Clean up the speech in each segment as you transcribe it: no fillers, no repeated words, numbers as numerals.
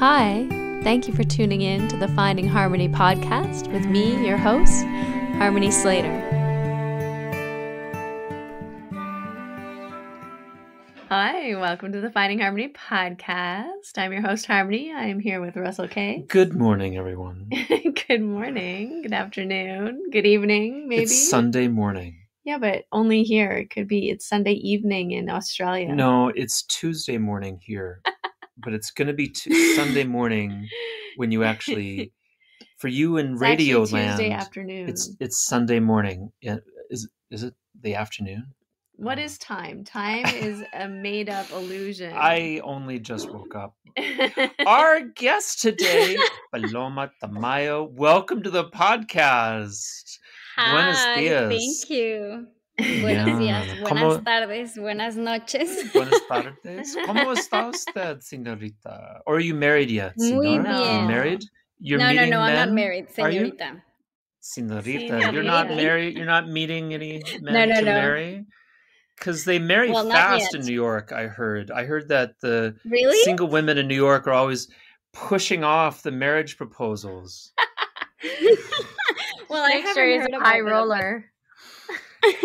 Hi, thank you for tuning in to the Finding Harmony podcast with me, your host, Harmony Slater. Hi, welcome to the Finding Harmony podcast. I'm your host, Harmony. I am here with Russell K. Good morning, everyone. Good morning, good afternoon, good evening, maybe. It's Sunday morning. Yeah, but only here. It's Sunday evening in Australia. No, it's Tuesday morning here. But it's going to be Sunday morning when you actually, for you in Radio Land, Tuesday afternoon. It's Sunday morning. Is it the afternoon? What is time? Time is a made-up illusion. I only just woke up. Our guest today, Paloma Tamayo. Welcome to the podcast. Hi, Buenos dias. thank you. Buenos días, buenas tardes, buenas noches. Buenas tardes. ¿Cómo está usted, señorita? Or are you married yet, señora? Muy bien. Are you married? You're No, meeting I'm men? not married, Are you? señorita. Señorita. You're not married? You're not meeting any men No. to marry? Because they marry fast in New York, I heard. I heard that the single women in New York are always pushing off the marriage proposals. Well, I haven't heard about high roller.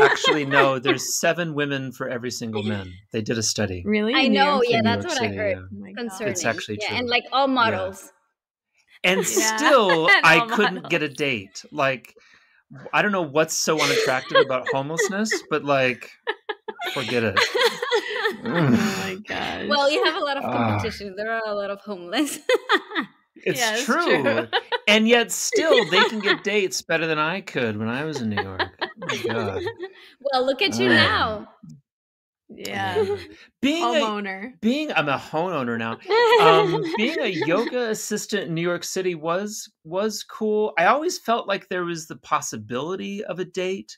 Actually, no. There's 7 women for every single man. They did a study. Really? I know, yeah, in that's New what York I City, heard yeah. concerning. It's actually true. And like all models. And still, I couldn't get a date. Like, I don't know what's so unattractive about homelessness, but like, forget it. Oh my gosh. Well, you have a lot of competition. There are a lot of homeless. It's true. And yet still they can get dates better than I could when I was in New York. Oh my God. Well, look at you now. Yeah. Homeowner. I'm a homeowner now. Being a yoga assistant in New York City was cool. I always felt like there was the possibility of a date.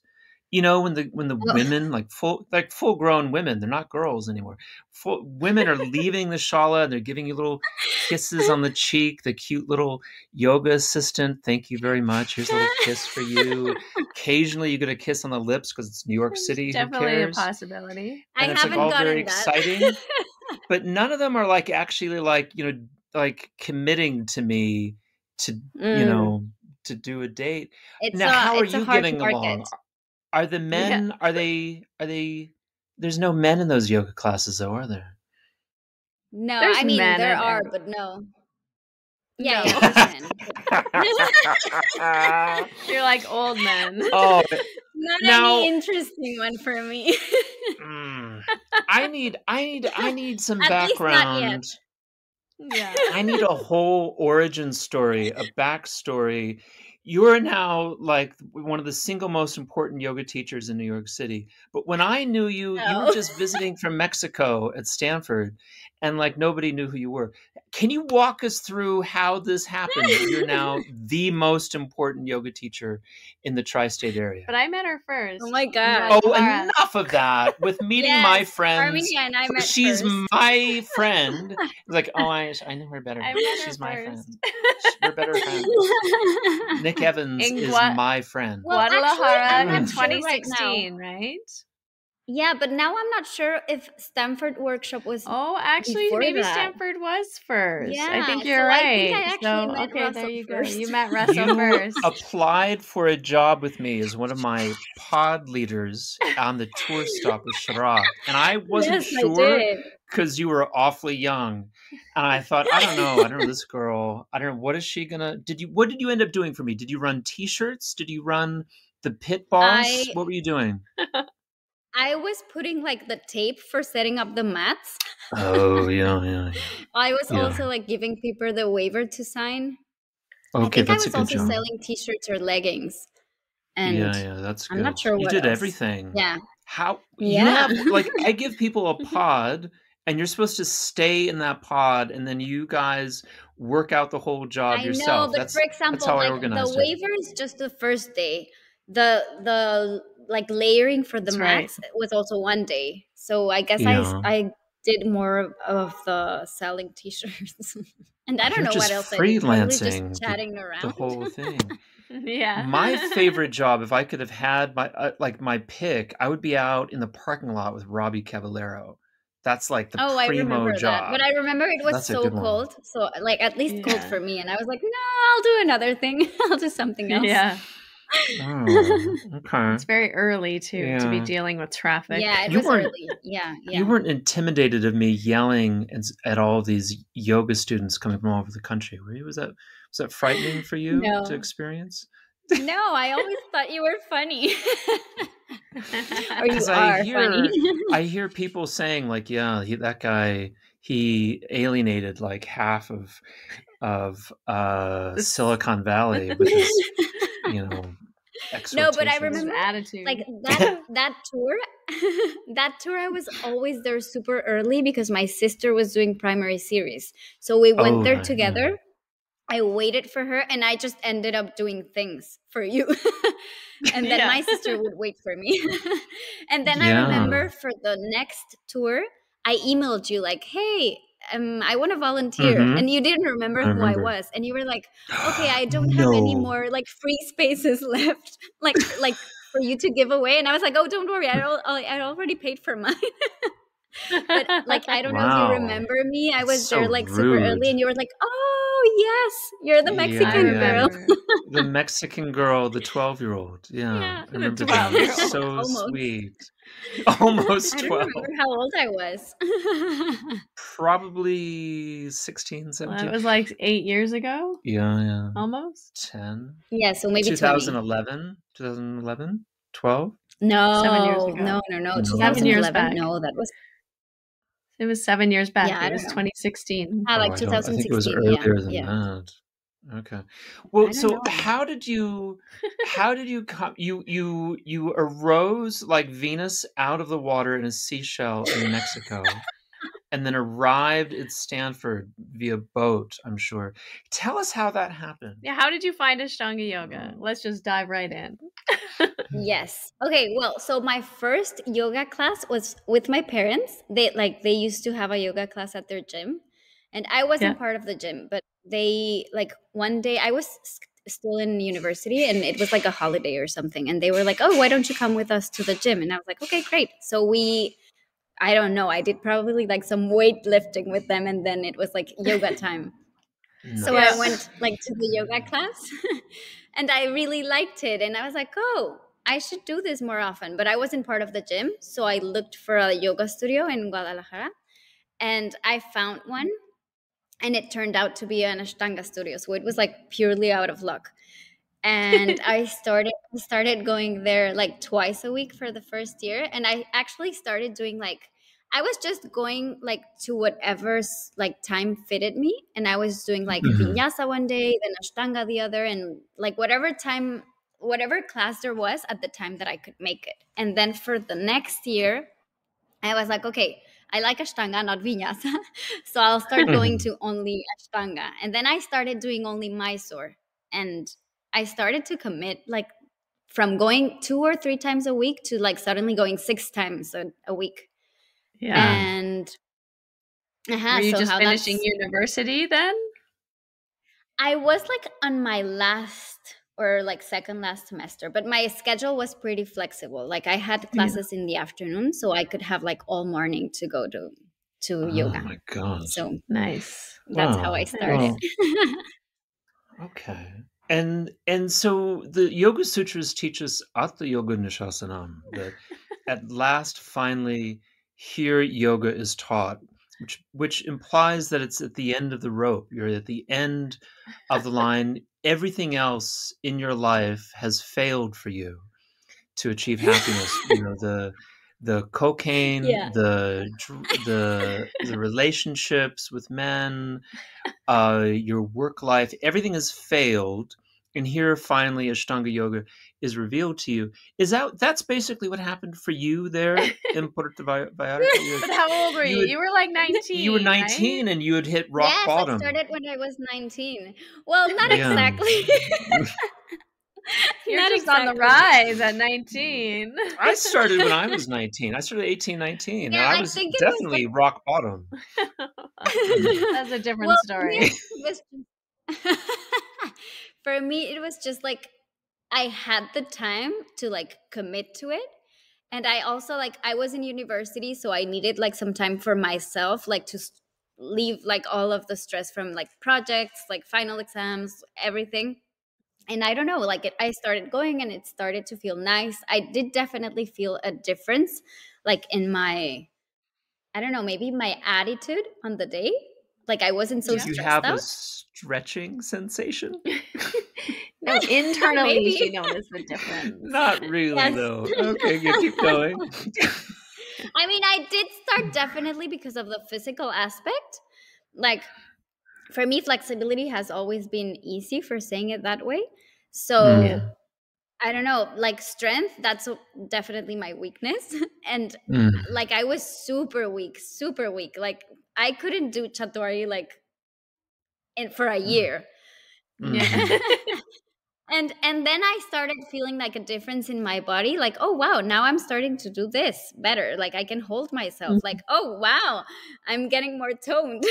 You know, when the women, like full grown women, they're not girls anymore. Women are leaving the shala and they're giving you little kisses on the cheek. The cute little yoga assistant, thank you very much. Here's a little kiss for you. Occasionally, you get a kiss on the lips because it's New York City. Definitely who cares? a possibility. And it's like all very exciting. But none of them are like actually like committing to me to to do a date. Now, how are you getting along? Are the men, are they, there's no men in those yoga classes though, are there? No, There's I mean, men there in are, it. but no. Yeah, there's men. You're like old men. Oh, not any interesting one for me. I need some At least not background. Yeah. I need a whole origin story, a backstory. You are now like one of the single most important yoga teachers in New York City. But when I knew you, you were just visiting from Mexico at Stanford, and like nobody knew who you were. Can you walk us through how this happened? You're now the most important yoga teacher in the tri-state area. But I met her first. Oh my God. Oh, enough of that. With meeting my friends. Armenia and I met She's first. my friend. Like, oh, I know her better. She's my friend. We're better friends. Nick Evans is my friend. Well, Guadalajara in actually, 2016, right? Yeah, but now I'm not sure if Stanford workshop was. Oh, actually, maybe that. Stanford was first. Yeah, I think you're so right. I think I actually met okay, Russell there you first. go. You met Russell first. Applied for a job with me as one of my pod leaders on the tour stop with Shara, and I wasn't sure because you were awfully young, and I thought, I don't know this girl. I don't know, what is she gonna? What did you end up doing for me? Did you run T-shirts? Did you run the Pit Boss? What were you doing? I was putting like the tape for setting up the mats. Oh, yeah. I was also like giving people the waiver to sign. Okay, I was a good also job. selling T-shirts or leggings. And yeah, that's good. I'm not sure you what did else. everything. Yeah. How you have like I give people a pod and you're supposed to stay in that pod and then you guys work out the whole job yourself. I know, but for example, like the waiver is just the first day. The like layering for the mats was also one day. So I guess I did more of the selling T-shirts. And I don't know what else I did. Freelancing, just chatting around. the whole thing. Yeah. My favorite job, if I could have had my my pick, I would be out in the parking lot with Robbie Cavallero. That's like the I primo remember that. job. But I remember it was so cold. So like at least cold for me. And I was like, no, I'll do another thing. I'll do something else. Yeah. Oh, okay. It's very early too to be dealing with traffic. Yeah, it was early. Yeah. You weren't intimidated of me yelling at all these yoga students coming from all over the country, were you? Was that frightening for you to experience? No, I always thought you were funny. Or you are funny. I hear people saying like, that guy, he alienated like half of Silicon Valley with his, no, but I remember attitude. Like that tour, I was always there super early because my sister was doing primary series. So we went there together. I waited for her and I just ended up doing things for you. And then my sister would wait for me. And then I remember for the next tour, I emailed you like, hey, I want to volunteer. And you didn't remember who I was. And you were like, okay, I don't have any more like free spaces left, like for you to give away. And I was like, oh, don't worry. I already paid for mine. But like, I don't know if you remember me. I was there like super early and you were like, oh yes, you're the Mexican girl. The Mexican girl, the 12-year-old. Yeah, I remember that. It was so sweet. Almost 12. I don't remember how old I was. Probably 16, 17. Well, it was like 8 years ago. Yeah. Almost. 10. Yeah, so maybe 2011. 2011? 12? No. 7 years ago. No. 7 years back. No, that was. It was 7 years back. Yeah, it was 2016. Like 2016. I think it was earlier than that. Okay. Well, so how did you come? You arose like Venus out of the water in a seashell in Mexico, and then arrived at Stanford via boat, I'm sure. Tell us how that happened. Yeah, how did you find Ashtanga yoga? Let's just dive right in. Yes. Okay, well, so my first yoga class was with my parents. They used to have a yoga class at their gym, and I wasn't part of the gym, but they like one day I was still in university and it was like a holiday or something, and they were like, "Oh, why don't you come with us to the gym?" And I was like, "Okay, great." So I don't know, I did probably like some weightlifting with them, and then it was like yoga time. Nice. So I went like to the yoga class and I really liked it, and I was like, oh, I should do this more often. But I wasn't part of the gym, so I looked for a yoga studio in Guadalajara and I found one, and it turned out to be an Ashtanga studio. So it was like purely out of luck. And I started going there like twice a week for the first year. And I actually started doing like, I was just going like to whatever like time fitted me. And I was doing like vinyasa one day, then Ashtanga the other, and like whatever class there was at the time that I could make it. And then for the next year, I was like, okay, I like Ashtanga, not vinyasa. So I'll start going to only Ashtanga. And then I started doing only Mysore. And I started to commit like from going 2 or 3 times a week to like suddenly going 6 times a week. Yeah. And were you just finishing university then? I was like on my last or like second last semester, but my schedule was pretty flexible. Like I had classes in the afternoon, so I could have like all morning to go to yoga. Oh my God. So nice. That's how I started. Okay. And so the Yoga Sutras teach us Atta Yoga Nishasanam, that at last finally here yoga is taught, which implies that it's at the end of the rope. You're at the end of the line. Everything else in your life has failed for you to achieve happiness. The cocaine, the relationships with men, your work life, everything has failed. And here finally Ashtanga yoga is revealed to you. That's basically what happened for you there in Puerto Vallarta? But how old were you? You were like 19. You were 19, right? And you had hit rock bottom. I started when I was 19. Well, not exactly. You're not just exactly on the rise at 19. I started when I was 19. I started 18, 19. Yeah, and I was definitely rock bottom. That's a different story. For me, it was just like I had the time to like commit to it. And I also like, I was in university, so I needed like some time for myself, like to leave like all of the stress from like projects, like final exams, everything. And I don't know, like I started going and it started to feel nice. I did definitely feel a difference, like in my, I don't know, maybe my attitude on the day. Like I wasn't so Did you stressed have a out. stretching sensation? No, internally she noticed the difference. Not really, though. Okay, yeah, keep going. I mean, I did start definitely because of the physical aspect. Like, for me, flexibility has always been easy, for saying it that way. So, I don't know, like strength, that's definitely my weakness. And like, I was super weak, super weak. Like, I couldn't do chaturanga like for a year. And then I started feeling like a difference in my body, like, oh wow, now I'm starting to do this better, like I can hold myself, like, oh wow, I'm getting more toned.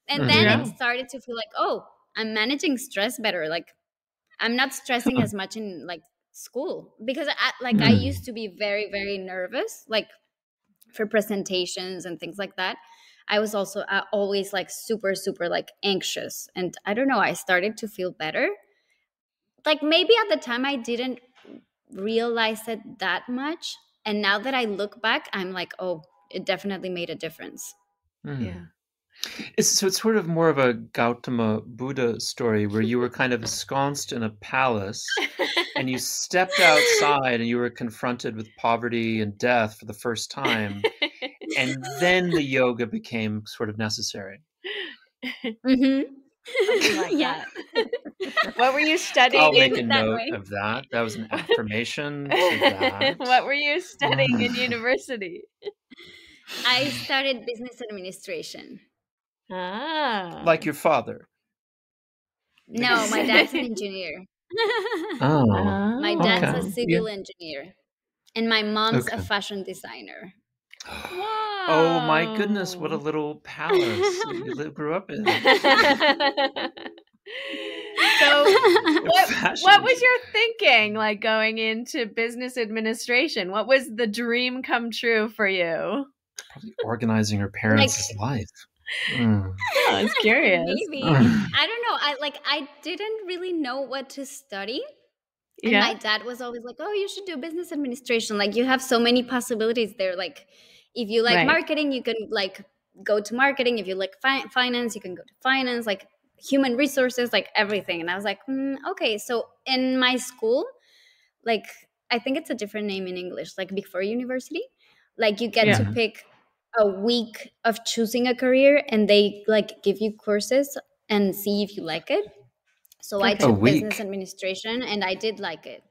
And then it started to feel like, oh, I'm managing stress better, like I'm not stressing as much in like school, because I used to be very, very nervous, like for presentations and things like that. I was also always like super, super like anxious, and I don't know, I started to feel better. Like maybe at the time I didn't realize it that much, and now that I look back, I'm like, oh, it definitely made a difference. It's sort of more of a Gautama Buddha story where you were kind of ensconced in a palace and you stepped outside and you were confronted with poverty and death for the first time, and then the yoga became sort of necessary. That. What were you studying? I'll make a note of that. That was an affirmation to that. What were you studying in university? I studied business administration. Like your father? No, my dad's an engineer. My dad's a civil engineer. And my mom's a fashion designer. Wow. Oh my goodness, what a little palace you grew up in. So what was your thinking, like going into business administration? What was the dream come true for you? Probably organizing her parents' life. I was curious. Maybe. I don't know. I didn't really know what to study. And my dad was always like, oh, you should do business administration. Like you have so many possibilities there. Like if you like marketing, you can like go to marketing. If you like finance, you can go to finance, like human resources, like everything. And I was like, okay. So in my school, like I think it's a different name in English, like before university, like you get to pick a week of choosing a career, and they like give you courses and see if you like it. So I took business administration, and I did like it.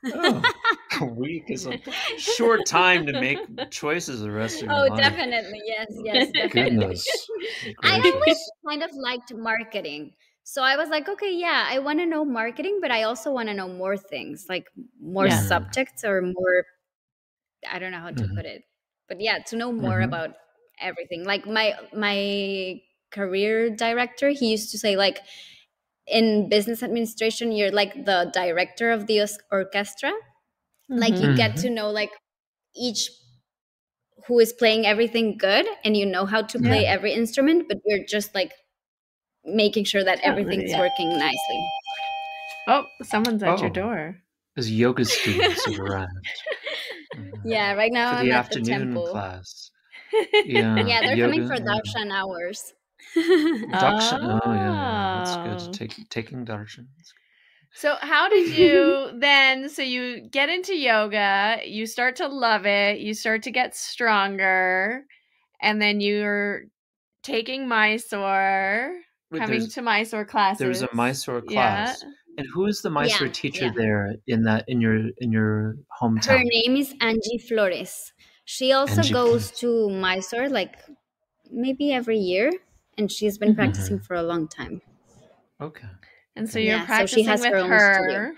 A week is a short time to make choices the rest of your life. Oh, definitely. Yes, definitely. Goodness. I always kind of liked marketing. So I was like, okay, yeah, I want to know marketing, but I also want to know more things, like more subjects or more, I don't know how to put it. But yeah, to know more about everything. Like my career director, he used to say, like, in business administration, you're like the director of the orchestra. Like you get to know like each who is playing everything good, and you know how to play every instrument, but you're just like making sure that everything's working nicely. Oh, someone's at your door. As yoga students have arrived. Yeah, right now for the I'm at the afternoon temple. Class. Yeah, they're coming for darshan hours. Darshan, that's good. Taking darshan. So how did you then, so you get into yoga, you start to love it, you start to get stronger, and then you're taking Mysore, coming to Mysore classes. There's a Mysore class. And who is the Mysore teacher there in your hometown? Her name is Angie Flores. She also goes to Mysore like maybe every year, and she's been practicing for a long time. Okay. And so you're practicing with her,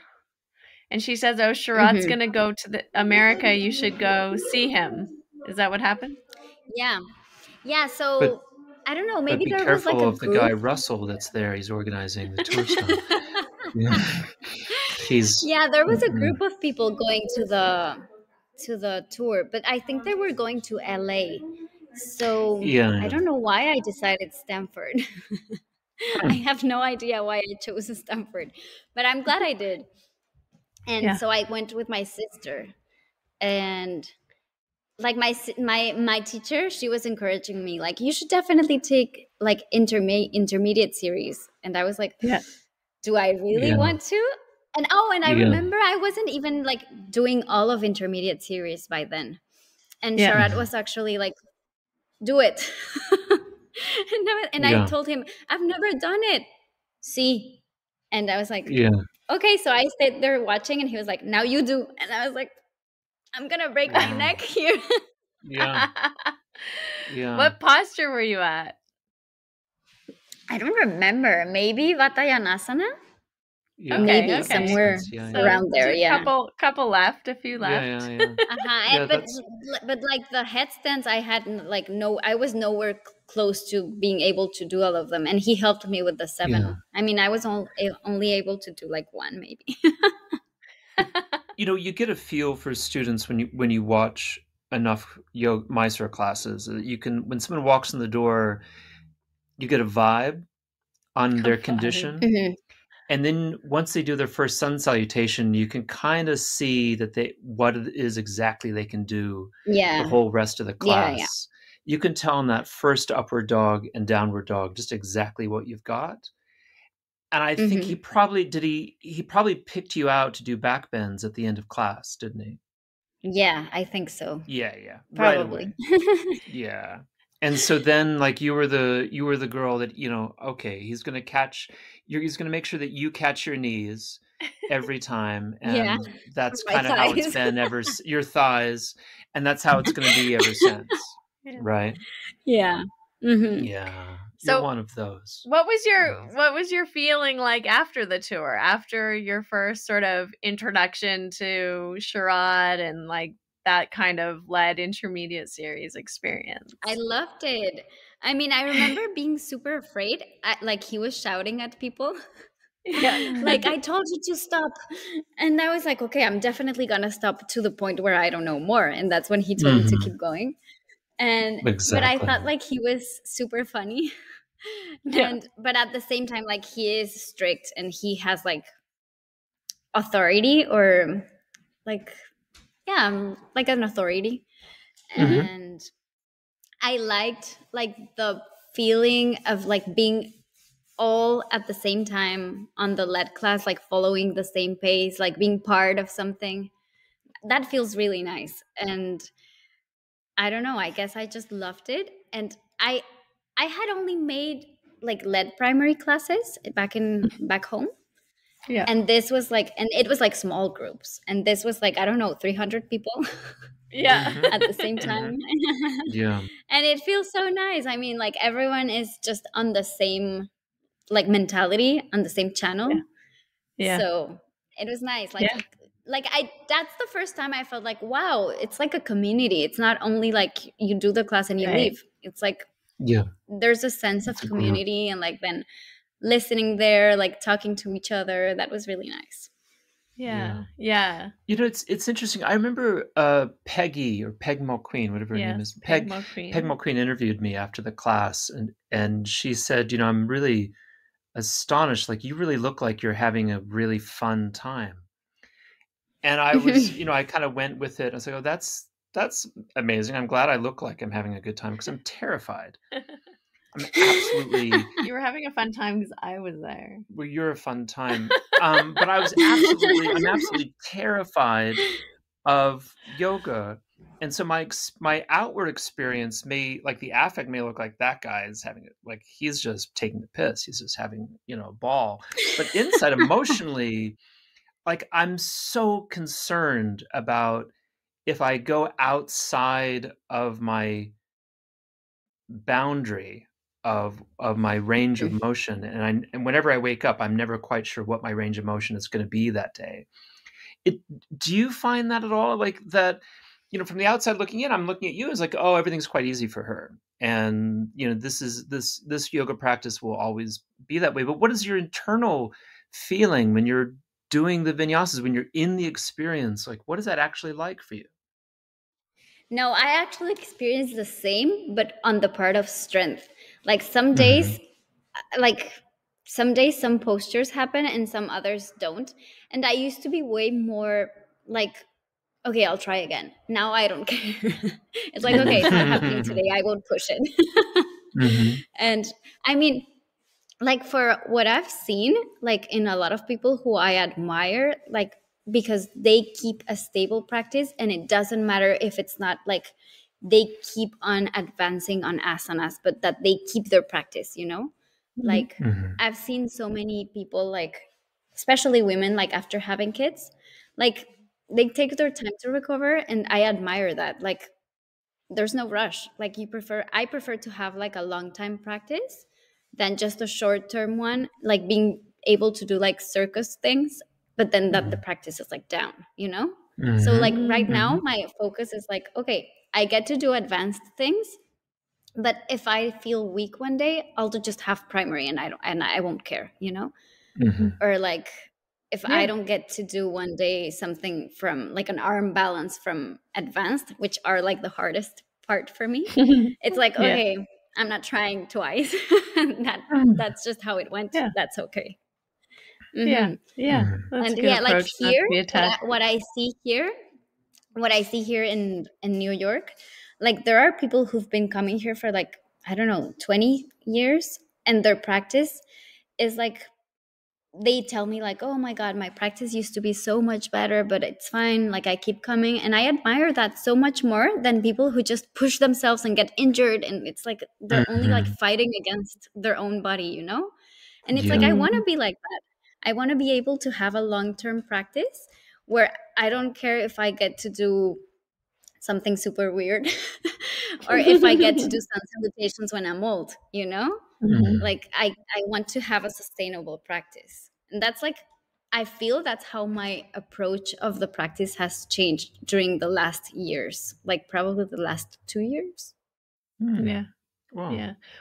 and she says, oh, Sharat's going to go to America. You should go see him. Is that what happened? Yeah. Yeah, so I don't know. Maybe there was like a group. Be careful of the guy Russell that's there. He's organizing the tour stuff. There was a group of people going to to the tour, but I think they were going to LA. So I Yeah. don't know why I decided Stanford. I Hmm. have no idea why I chose Stanford, but I'm glad I did. And Yeah. so I went with my sister, and like my teacher, she was encouraging me like, you should definitely take like intermediate series. And I was like, Yeah. do I really Yeah. want to? And I Yeah. remember I wasn't even like doing all of intermediate series by then. And Yeah. Sharat Mhm. was actually like, do it. And I Yeah. told him, I've never done it. See? And I was like, Yeah. okay. So I stayed there watching, and he was like, now you do. And I was like, I'm gonna break my Wow. neck here. Yeah. Yeah. What posture were you at? I don't remember. Maybe Vatayanasana? Yeah. Okay, Maybe That makes okay. somewhere sense. Yeah. Yeah. So around there. Yeah. couple left, a few Yeah. Yeah. left. Yeah. Uh-huh. Yeah. That's. But like the headstands, I had like no, I was nowhere close to being able to do all of them, and he helped me with the Yeah. 7. I mean, I was only able to do like 1 maybe. You get a feel for students when you watch enough yoga Mysore classes. You can when someone walks in the door, you get a vibe on A their vibe. condition. Mhm. And then once they do their first sun salutation, you can kind of see that what it is exactly they can do the Yeah. whole rest of the Yeah. Yeah. class. You can tell in that first upward dog and downward dog just exactly what you've got. And I think Hmm. he probably picked you out to do back bends at the end of class, didn't he? Yeah, I think so. Yeah, yeah. Right Probably. away. Yeah. And so then like you were the girl that, okay, he's going to make sure that you catch your knees every time, Yeah. and For that's my kind of how it's thighs. been your thighs, and that's how it's going to be ever since. Yeah. Right? Yeah. Hmm. Yeah. You're So one of those. what was Yeah. your feeling like after the tour? After your first sort of introduction to Sharad and like that kind of led intermediate series experience? I loved it. I mean, I remember being super afraid. Like he was shouting at people. Yeah. Like, I told you to stop. And I was like, okay, I'm definitely gonna stop to the point where I don't know more. And that's when he told me to Mhm. keep going. And but I Exactly. thought like he was super funny. Yeah. And but at the same time, like he is strict and he has like authority, or like, yeah, like an authority. Mhm. And I liked like the feeling of like being all at the same time on the lead class, like following the same pace, like being part of something. That feels really nice. And I don't know, I guess I just loved it. And I had only made like lead primary classes back home. Yeah. And this was like, and it was like small groups. And this was like, I don't know, 300 people Yeah. Mhm. at the same Mhm. time. Yeah. And it feels so nice. I mean, like everyone is just on the same like mentality, on the same Yeah. channel. Yeah. So it was nice. Yeah. Like I that's the first time I felt like, wow, it's like a community. It's not only like you do the class and you Right. leave. It's like Yeah. there's a sense of It's a group. community, and like then listening there, like talking to each other. That was really nice. Yeah. Yeah. Yeah. It's interesting. I remember Peggy or Peg Mulqueen, whatever her name is. Yes. Peg Peg Queen. Mulqueen interviewed me after the class, and she said, I'm really astonished. Like you really look like you're having a really fun time. And I was, I kind of went with it. I was like, oh, that's amazing. I'm glad I look like I'm having a good time because I'm terrified. I'm absolutely. You were having a fun time because I was there. Well, you're a fun time. But I'm absolutely terrified of yoga. And so my outward experience may, like the affect may look like that guy is having it, like he's just taking the piss. He's just having, a ball. But inside emotionally, like I'm so concerned about if I go outside of my boundary of my range of motion, and whenever I wake up, I'm never quite sure what my range of motion is going to be that day. It Do you find that at all? Like that, from the outside looking in, I'm looking at you as like, oh, everything's quite easy for her, and this yoga practice will always be that way. But what is your internal feeling when you're doing the vinyasas, when you're in the experience? Like, what is that actually like for you? No, I actually experienced the same, but on the part of strength. Like some days, some postures happen and some others don't. And I used to be way more like, okay, I'll try again. Now I don't care. It's like, okay, it's not happening today. I won't push it. And I mean, like for what I've seen, like in a lot of people who I admire, like because they keep a stable practice and it doesn't matter if it's not like they keep on advancing on asanas, but that they keep their practice, you know? Like I've seen so many people, like especially women, like after having kids, like they take their time to recover, and I admire that. Like there's no rush. Like I prefer to have like a long time practice than just a short term one, like being able to do like circus things, but then that the practice is like down, you know? So like right now my focus is like, okay, I get to do advanced things, but if I feel weak one day, I'll just have primary, and I won't care, you know? Or like if I don't get to do one day something from like an arm balance from advanced, which are like the hardest part for me, it's like, okay, I'm not trying twice. That's just how it went. That's okay. Yeah, that's and a good like approach. here, what I see here in New York, like there are people who've been coming here for like, I don't know, 20 years, and their practice is like, they tell me like, oh my god, my practice used to be so much better, but it's fine, like I keep coming. And I admire that so much more than people who just push themselves and get injured, and it's like they're only like fighting against their own body, you know? And it's like, I want to be like that. I want to be able to have a long-term practice where I don't care if I get to do something super weird or if I get to do sun salutations when I'm old, you know? Like I want to have a sustainable practice. And that's like, I feel that's how my approach of the practice has changed during the last years, like probably the last 2 years. Yeah.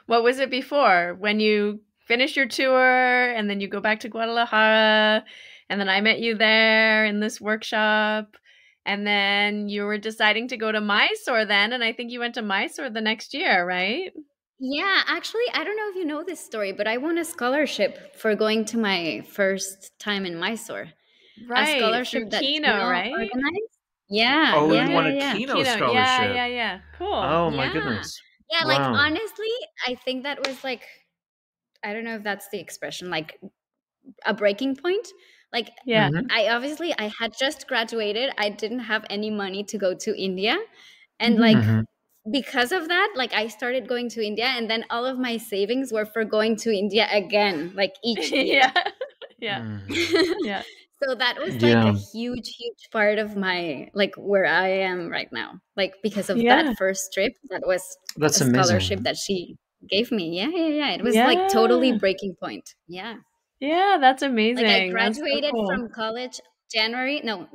What was it before, when you finish your tour and then you go back to Guadalajara, and then I met you there in this workshop, and then you were deciding to go to Mysore then, and I think you went to Mysore the next year, right? Yeah, actually, I don't know if you know this story, but I won a scholarship for going to my first time in Mysore. Right, a scholarship through that Kino, right? organized. Yeah, Oh, yeah, you won a yeah. Kino Kino, scholarship. yeah. Cool. Oh my goodness. Yeah, wow. like honestly, I think that was like, I don't know if that's the expression, like a breaking point. Like, I had just graduated. I didn't have any money to go to India. And like, because of that, like I started going to India, and then all of my savings were for going to India again, like each year. So that was like a huge part of my, like where I am right now. Like because of that first trip, that's a scholarship that she gave me. Yeah. It was like totally breaking point. Yeah. Yeah, that's amazing. Like I graduated from college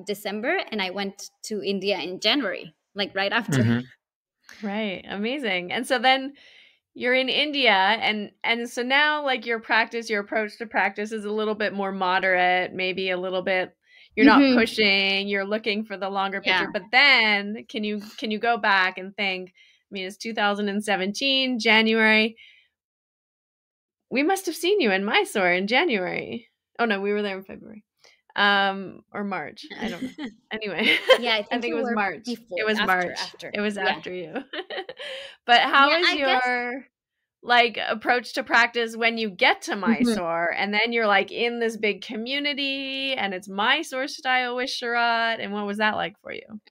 December, and I went to India in January, like right after. Right. Amazing. And so then you're in India, and so now like your approach to practice is a little bit more moderate, maybe a little bit, you're not pushing, you're looking for the longer picture. But then can you go back and think, I mean, it's 2017, January. We must have seen you in Mysore in January. Oh no, we were there in February. Or March. I don't know. Anyway. Yeah, I think it was March. Before, it was after, March. After. It was after you. But how is your like approach to practice when you get to Mysore, and then you're like in this big community and it's Mysore style with Sharat, and what was that like for you?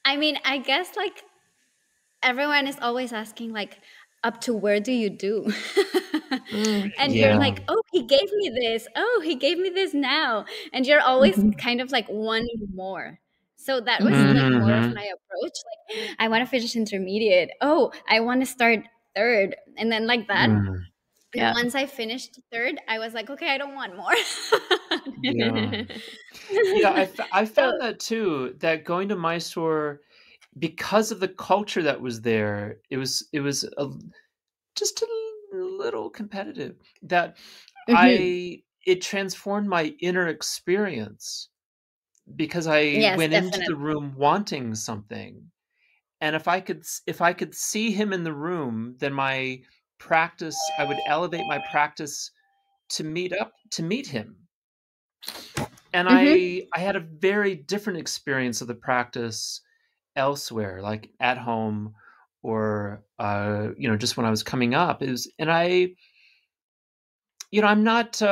I mean, I guess like everyone is always asking like, up to where do you do? And you're like, oh, he gave me this. Oh, he gave me this now. And you're always kind of like wanting more. So that was like more of my approach. Like, I want to finish intermediate. Oh, I want to start third. And then like that. And once I finished third, I was like, okay, I don't want more. I found that too, that going to Mysore, because of the culture that was there, it was just a little competitive. That it transformed my inner experience, because I went into the room wanting something, And if I could see him in the room, then my practice, I would elevate my practice to meet him. And I had a very different experience of the practice elsewhere, like at home or just when I was coming up. I'm not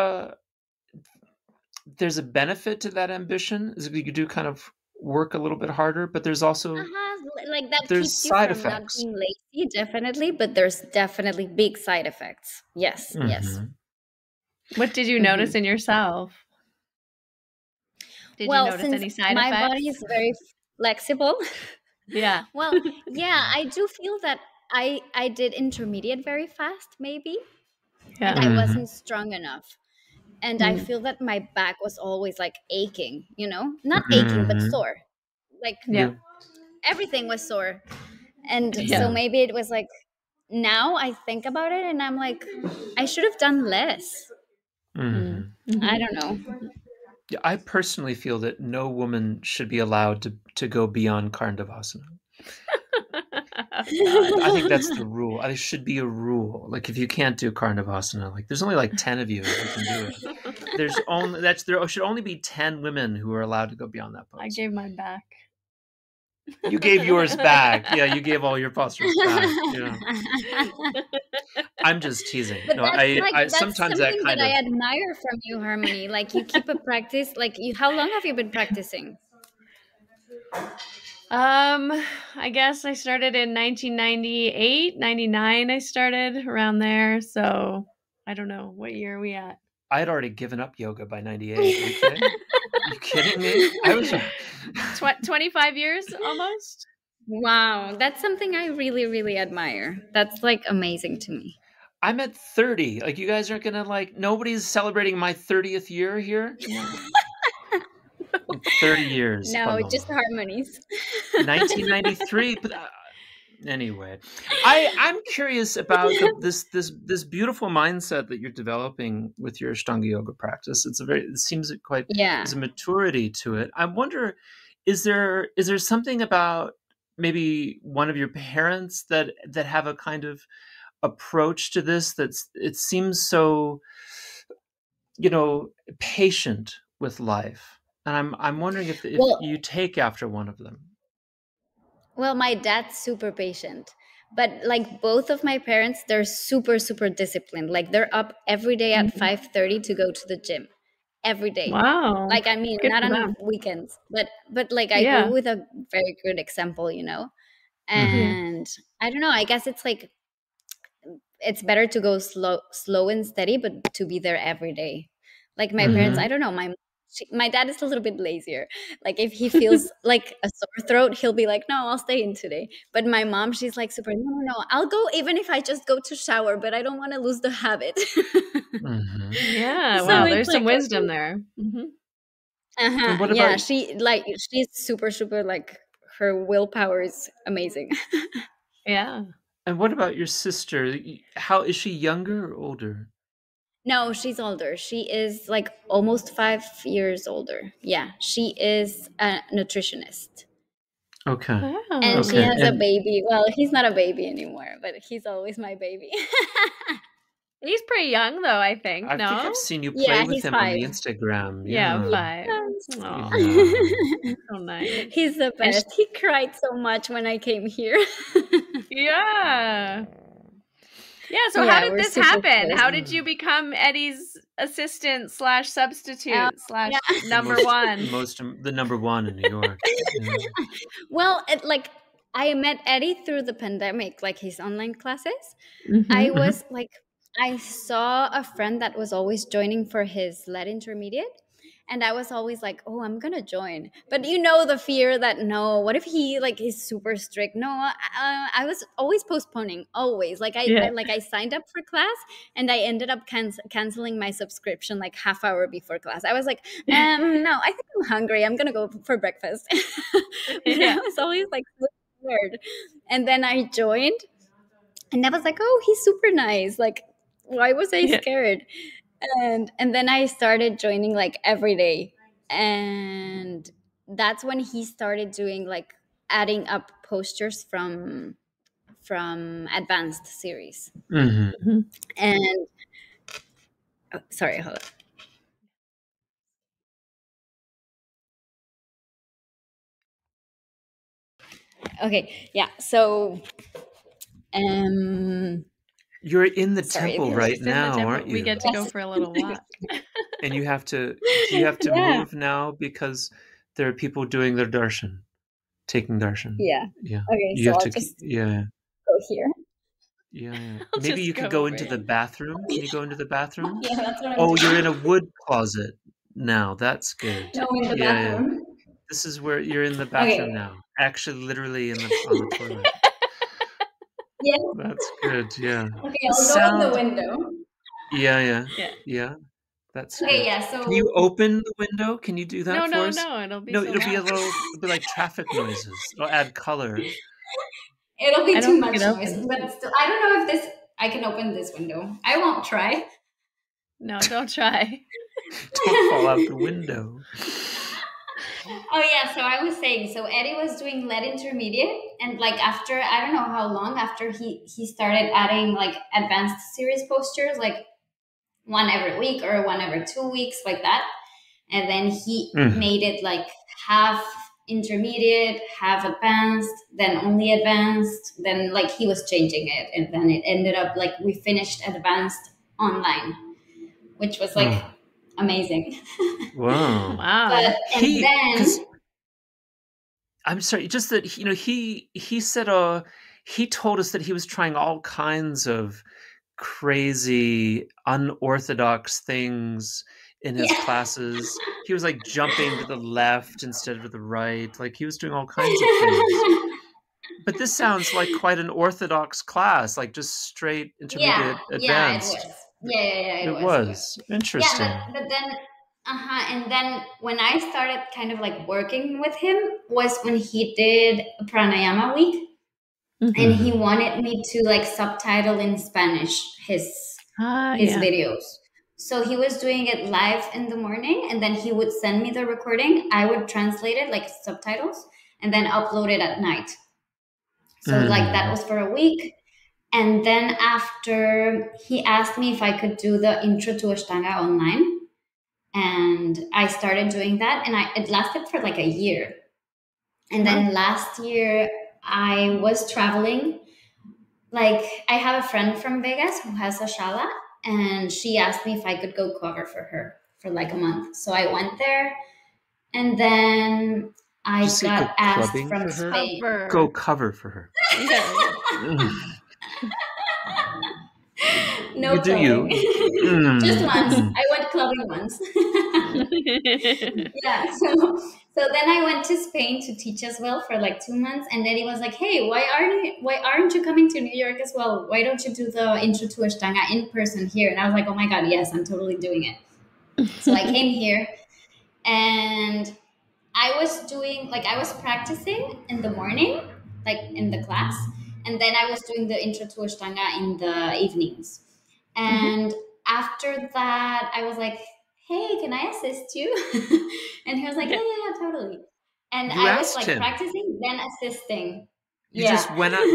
there's a benefit to that ambition, is you do kind of work a little bit harder, but there's also like that there's keeps you side from effects. not being lazy, definitely, but there's definitely big side effects. Yes. What did you notice in yourself? Did you notice any side effects? My body is very flexible. Yeah. Well, yeah, I do feel that I did intermediate very fast, maybe. Yeah. And I wasn't strong enough. And I feel that my back was always like aching, not aching, but sore. Like everything was sore. And so maybe it was like, now I think about it and I'm like, I should have done less. I don't know. I personally feel that no woman should be allowed to go beyond Karndavasana. I think that's the rule. It should be a rule. Like if you can't do Karndavasana, like there's only like 10 of you who can do it. There should only be 10 women who are allowed to go beyond that pose. I gave mine back. You gave yours back. Yeah, you gave all your postures back. Yeah. I'm just teasing. But that's sometimes something that I admire from you, Harmony. Like you keep a practice. Like how long have you been practicing? I guess I started in 1998, 99. I started around there. So I don't know. What year are we at? I had already given up yoga by 98. Are you kidding? Are you kidding me? I was 25 years almost. Wow. That's something I really, really admire. That's like amazing to me. I'm at 30. Like you guys aren't gonna nobody's celebrating my 30th year here. 30 years. No, Paloma. Just harmonies. 1993. But anyway, I'm curious about this beautiful mindset that you're developing with your Ashtanga yoga practice. It seems quite there's a maturity to it. I wonder, is there something about maybe one of your parents that have a kind of approach to this it seems so patient with life, and I'm wondering if you take after one of them. Well, my dad's super patient, but like both of my parents, they're super, super disciplined. Like they're up every day at 5:30 to go to the gym every day. Wow. Like, I mean, not on weekends, but like I go with a very good example, and I don't know, I guess it's like, it's better to go slow and steady, but to be there every day. Like my parents, I don't know, my dad is a little bit lazier. Like if he feels like a sore throat, he'll be like, no, I'll stay in today. But my mom, she's like super, no, I'll go even if I just go to shower, but I don't want to lose the habit. Yeah, so wow, there's some wisdom there. Yeah, she's super, super, like her willpower is amazing. Yeah. And what about your sister? How is she, younger or older? No, she's older. She is like almost 5 years older. Yeah, she is a nutritionist. Okay. Wow. And she has a baby. Well, he's not a baby anymore, but he's always my baby. He's pretty young, though, I think. I think I've seen you play with him 5. On the Instagram. Yeah, 5. So nice. He's the best. He cried so much when I came here. Yeah. Yeah, so how did this happen? Close. How did you become Eddie's assistant / substitute / number one? The number one in New York. Yeah. Well, I met Eddie through the pandemic, like his online classes. I saw a friend that was always joining for his lead intermediate. And I was always like, oh, I'm going to join. But the fear that, no, what if he is super strict? No, I was always postponing, always. I signed up for class and I ended up canceling my subscription like half hour before class. I was like, no, I think I'm hungry. I'm going to go for breakfast. I was always so scared. And then I joined and I was like, oh, he's super nice. Like, why was I scared? And then I started joining every day. And that's when he started doing adding up postures from advanced series. Mm-hmm. And sorry, hold on. Okay, yeah. So, you're in the temple right now, aren't you? We get to go for a little walk. And you have to. Do you have to move now because there are people doing their darshan, taking darshan? Yeah. Yeah. Okay. You So have I'll to. just Yeah. go here. Yeah. Maybe you could go into the bathroom. Can you go into the bathroom? Yeah, that's what I'm Oh, doing. you're in a wood closet now. That's good. No, in the bathroom. Yeah. This is where you're in the bathroom now. Actually, literally on the toilet. Yeah. That's good. Yeah. Okay, I'll go in the window. Yeah. That's okay. good. Yeah. So can you open the window? Can you do that for us? No. It'll be it'll be like traffic noises. It'll add color. It'll be too much noise. But still, I don't know if I can open this window. I won't try. No, don't try. Don't fall out the window. Oh yeah, so I was saying, so Eddie was doing lead intermediate, and like after I don't know how long after he started adding like advanced series postures, like one every week or one every 2 weeks, like that, and then he made it like half intermediate, half advanced, then only advanced, then like he was changing it, and then it ended up like we finished advanced online, which was like amazing. Wow. But I'm sorry, just that he said he told us that he was trying all kinds of crazy unorthodox things in his classes. He was like jumping to the left instead of the right, like he was doing all kinds of things. But this sounds like quite an orthodox class, like just straight intermediate advanced. It was interesting. Yeah, but then and then when I started kind of like working with him was when he did a pranayama week, and he wanted me to like subtitle in Spanish his videos. So he was doing it live in the morning, and then he would send me the recording. I would translate it like subtitles and then upload it at night. So like that was for a week. And then after, he asked me if I could do the intro to Ashtanga online. And I started doing that, and it lasted for like a year. And then last year I was traveling. Like I have a friend from Vegas who has a shala, and she asked me if I could go cover for her for like a month. So I went there, and then I got asked from Spain. Go cover for her. No clubbing. Just once. I went clubbing once. Yeah. So then I went to Spain to teach as well for like 2 months, and then he was like, "Hey, why aren't you coming to New York as well? Why don't you do the intro to Ashtanga in person here?" And I was like, "Oh my god, yes, I'm totally doing it." So I came here, and I was practicing in the morning, like in the class, and then I was doing the intro to Ashtanga in the evenings. And after that, I was like, "Hey, can I assist you?" And he was like, yeah, totally. And I was like practicing, then assisting. You just went out,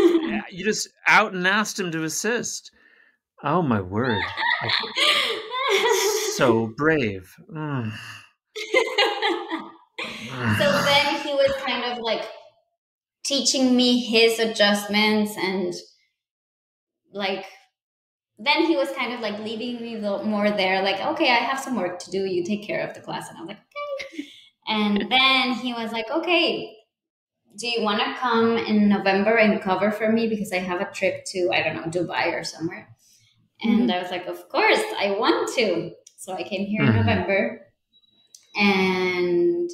you just out and asked him to assist. Oh my word. So brave. So then he was kind of like teaching me his adjustments, and like then he was kind of like leaving me more there, like, "Okay, I have some work to do, you take care of the class." And I was like, "Okay." And then he was like, "Okay, do you want to come in November and cover for me, because I have a trip to, I don't know, Dubai or somewhere?" And I was like, "Of course, I want to." So I came here in November, and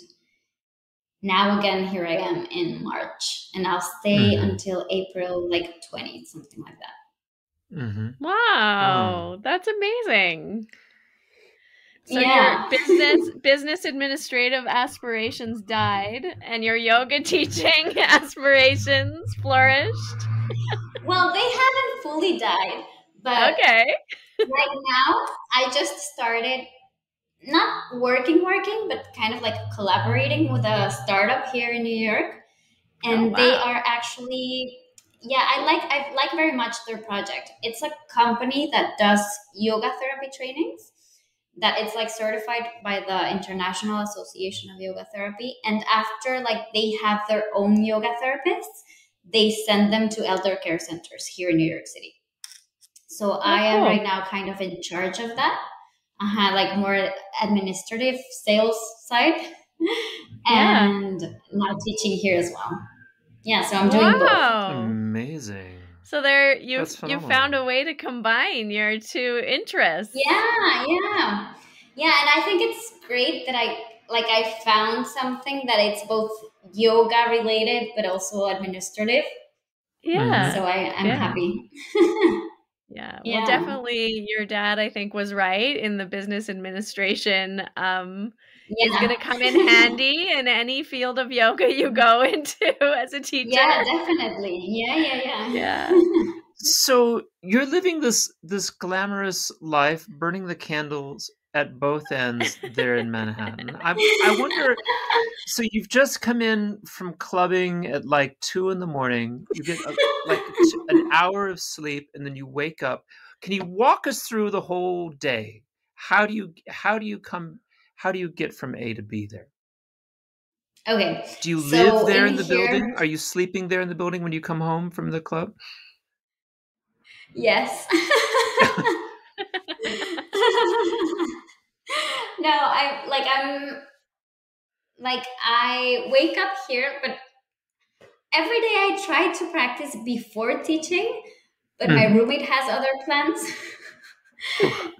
now again, here I am in March, and I'll stay until April, like 20th, something like that. Wow, that's amazing. So your business administrative aspirations died, and your yoga teaching aspirations flourished. Well, they haven't fully died, but right now I just started not working, but kind of like collaborating with a startup here in New York. and they are actually, yeah, I like very much their project. It's a company that does yoga therapy trainings, that it's like certified by the International Association of Yoga Therapy, and after like they have their own yoga therapists, they send them to elder care centers here in New York City. So I am right now kind of in charge of that. Like more administrative sales side, and now teaching here as well. Yeah, so I'm doing both. Amazing. So there, you found a way to combine your two interests. Yeah, and I think it's great that I found something that it's both yoga related but also administrative. Yeah. So I'm happy. Yeah. Well, definitely your dad, I think, was right in the business administration. Is going to come in handy in any field of yoga you go into as a teacher. Yeah, definitely. Yeah. So you're living this glamorous life, burning the candles at both ends there in Manhattan. I wonder, so you've just come in from clubbing at like 2 a.m. You get an hour of sleep, and then you wake up. Can you walk us through the whole day? How do you get from A to B there? Okay. Do you live there in the building? Are you sleeping there in the building when you come home from the club? Yes. No, I wake up here, but every day I try to practice before teaching, but my roommate has other plans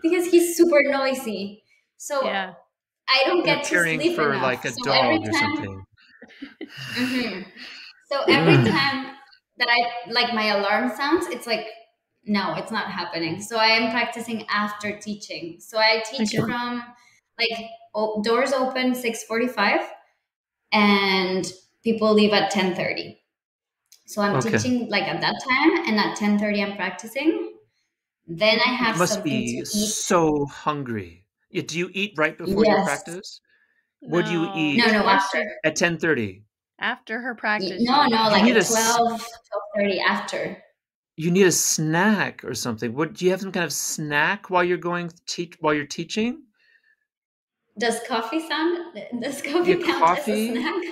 because he's super noisy. So I don't get to sleep for enough. Like a so dog every or time, something. So every time that my alarm sounds, it's like, no, it's not happening. So I am practicing after teaching. So I teach from doors open 6:45 and people leave at 10:30. So I'm teaching at that time, and at 10:30 I'm practicing. Then I have something to eat. So hungry. Do you eat right before your practice? What do you eat? No, after. At 10:30. After her practice. No, like at 12:30 after. You need a snack or something. Do you have some kind of snack while you're while you're teaching? Does coffee count as a snack?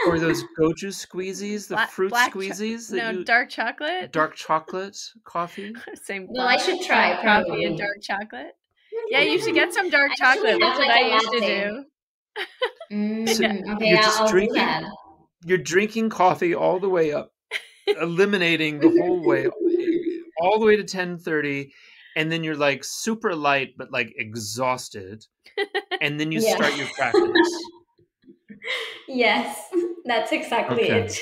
Or those goju squeezies, the fruit squeezies dark chocolate? Dark chocolate coffee? Same. Well, I should try coffee and dark chocolate. Yeah, you should get some dark chocolate. That's what I used to do. So okay, I'll do that. You're drinking coffee all the way up, eliminating the whole way, all the way to 10:30, and then you're like super light but like exhausted, and then you start your practice. Yes, that's exactly it.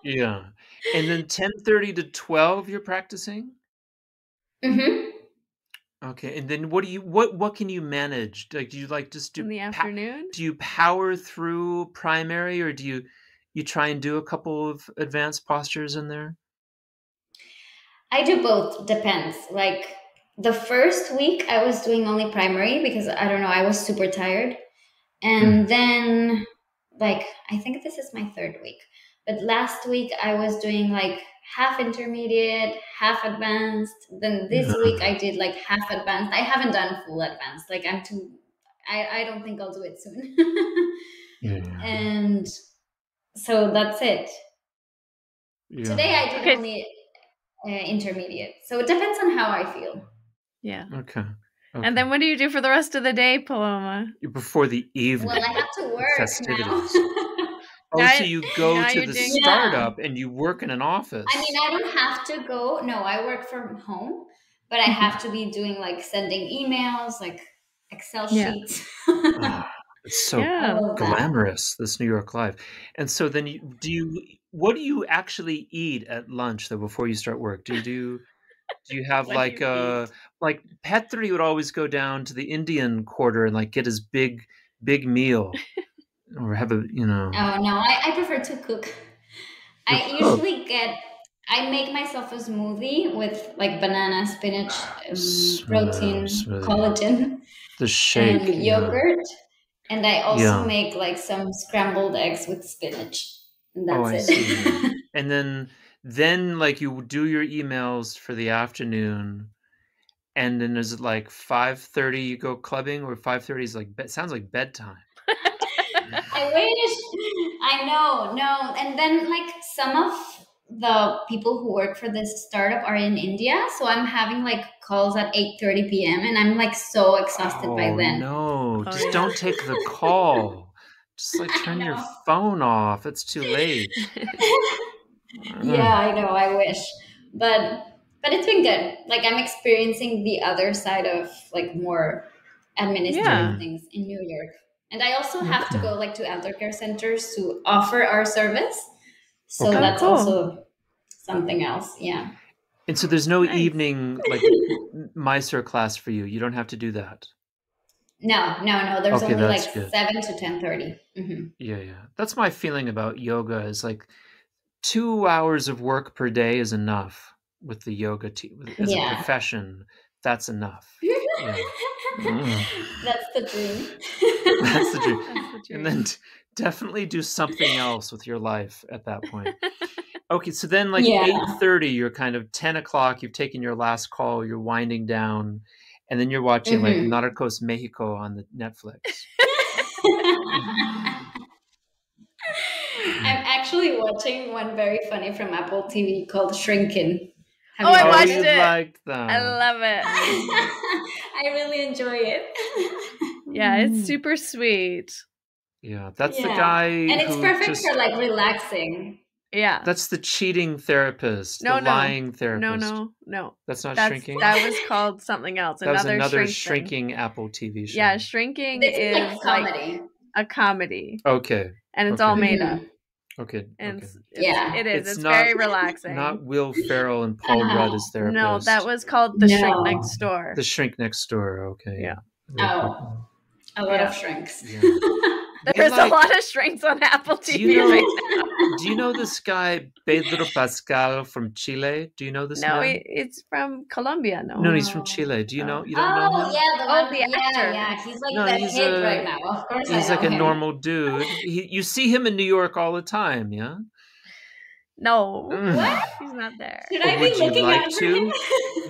Yeah, and then 10:30 to 12 you're practicing. Okay, and then what can you manage? Like, do you just do in the afternoon? Do you power through primary, or do you try and do a couple of advanced postures in there? I do both. Depends. Like the first week I was doing only primary because I don't know, I was super tired. And then I think this is my third week. But last week I was doing half intermediate, half advanced. Then this week I did half advanced. I haven't done full advanced. I don't think I'll do it soon. And so that's it. Today I did only intermediate. So it depends on how I feel. Yeah. Okay. And then what do you do for the rest of the day, Paloma? Before the evening. Well, I have to work festivities. Now. So you go to the startup and you work in an office. I mean, I don't have to go. No, I work from home, but I have to be doing sending emails, Excel sheets. It's so glamorous, this New York life. And so then what do you actually eat at lunch though before you start work? Do you have Petri would always go down to the Indian Quarter and get his big meal, or have a Oh no, I prefer to cook. I make myself a smoothie with banana, spinach, protein, collagen, the shake, yogurt, and I also make some scrambled eggs with spinach. And that's I see. And then like you do your emails for the afternoon, and then is it like 5:30 you go clubbing, or 5:30 is like sounds like bedtime? I wish. I know. No. And then like some of the people who work for this startup are in India, so I'm having like calls at 8:30 p.m. and I'm like so exhausted by then. No, just don't take the call. Just like turn your phone off. It's too late. Yeah, I know. I wish, but it's been good. Like I'm experiencing the other side of like more administrative things in New York, and I also have to go like to elder care centers to offer our service. So that's also something else. Yeah. And so there's no evening like Mysore class for you. You don't have to do that. No. There's only like 7 to 10:30. Mm-hmm. Yeah. That's my feeling about yoga. Is like 2 hours of work per day is enough with the yoga as a profession. That's enough. Yeah. That's the dream. That's the dream. And then definitely do something else with your life at that point. Okay, so then like 8:30, you're kind of 10 o'clock, you've taken your last call, you're winding down, and then you're watching like Narcos Mexico on the Netflix. I'm actually watching one very funny from Apple TV called Shrinking. I watched it. Liked that. I love it. I really enjoy it. Yeah, it's super sweet. Yeah, that's the guy. And it's perfect for like relaxing. Yeah. That's the cheating therapist, the lying therapist. No. That's not Shrinking? That was called something else. That was another Shrinking Apple TV show. Yeah, Shrinking is like a comedy. Okay. And it's all made up. Okay. And it is. It's very relaxing. Not Will Ferrell and Paul Rudd as therapists. No, that was called The Shrink Next Door. The Shrink Next Door. Okay. Yeah. A lot of shrinks. Yeah. There's a lot of shrinks on Apple TV right now. Do you know this guy, Pedro Pascal from Chile? Do you know this man? No, it's from Colombia. No, he's from Chile. Do you know? You don't know him? Yeah, the actor. Yeah, he's like the hit right now. Of course, he's like a normal dude. You see him in New York all the time, yeah? No, what? He's not there. Should I be looking out for him?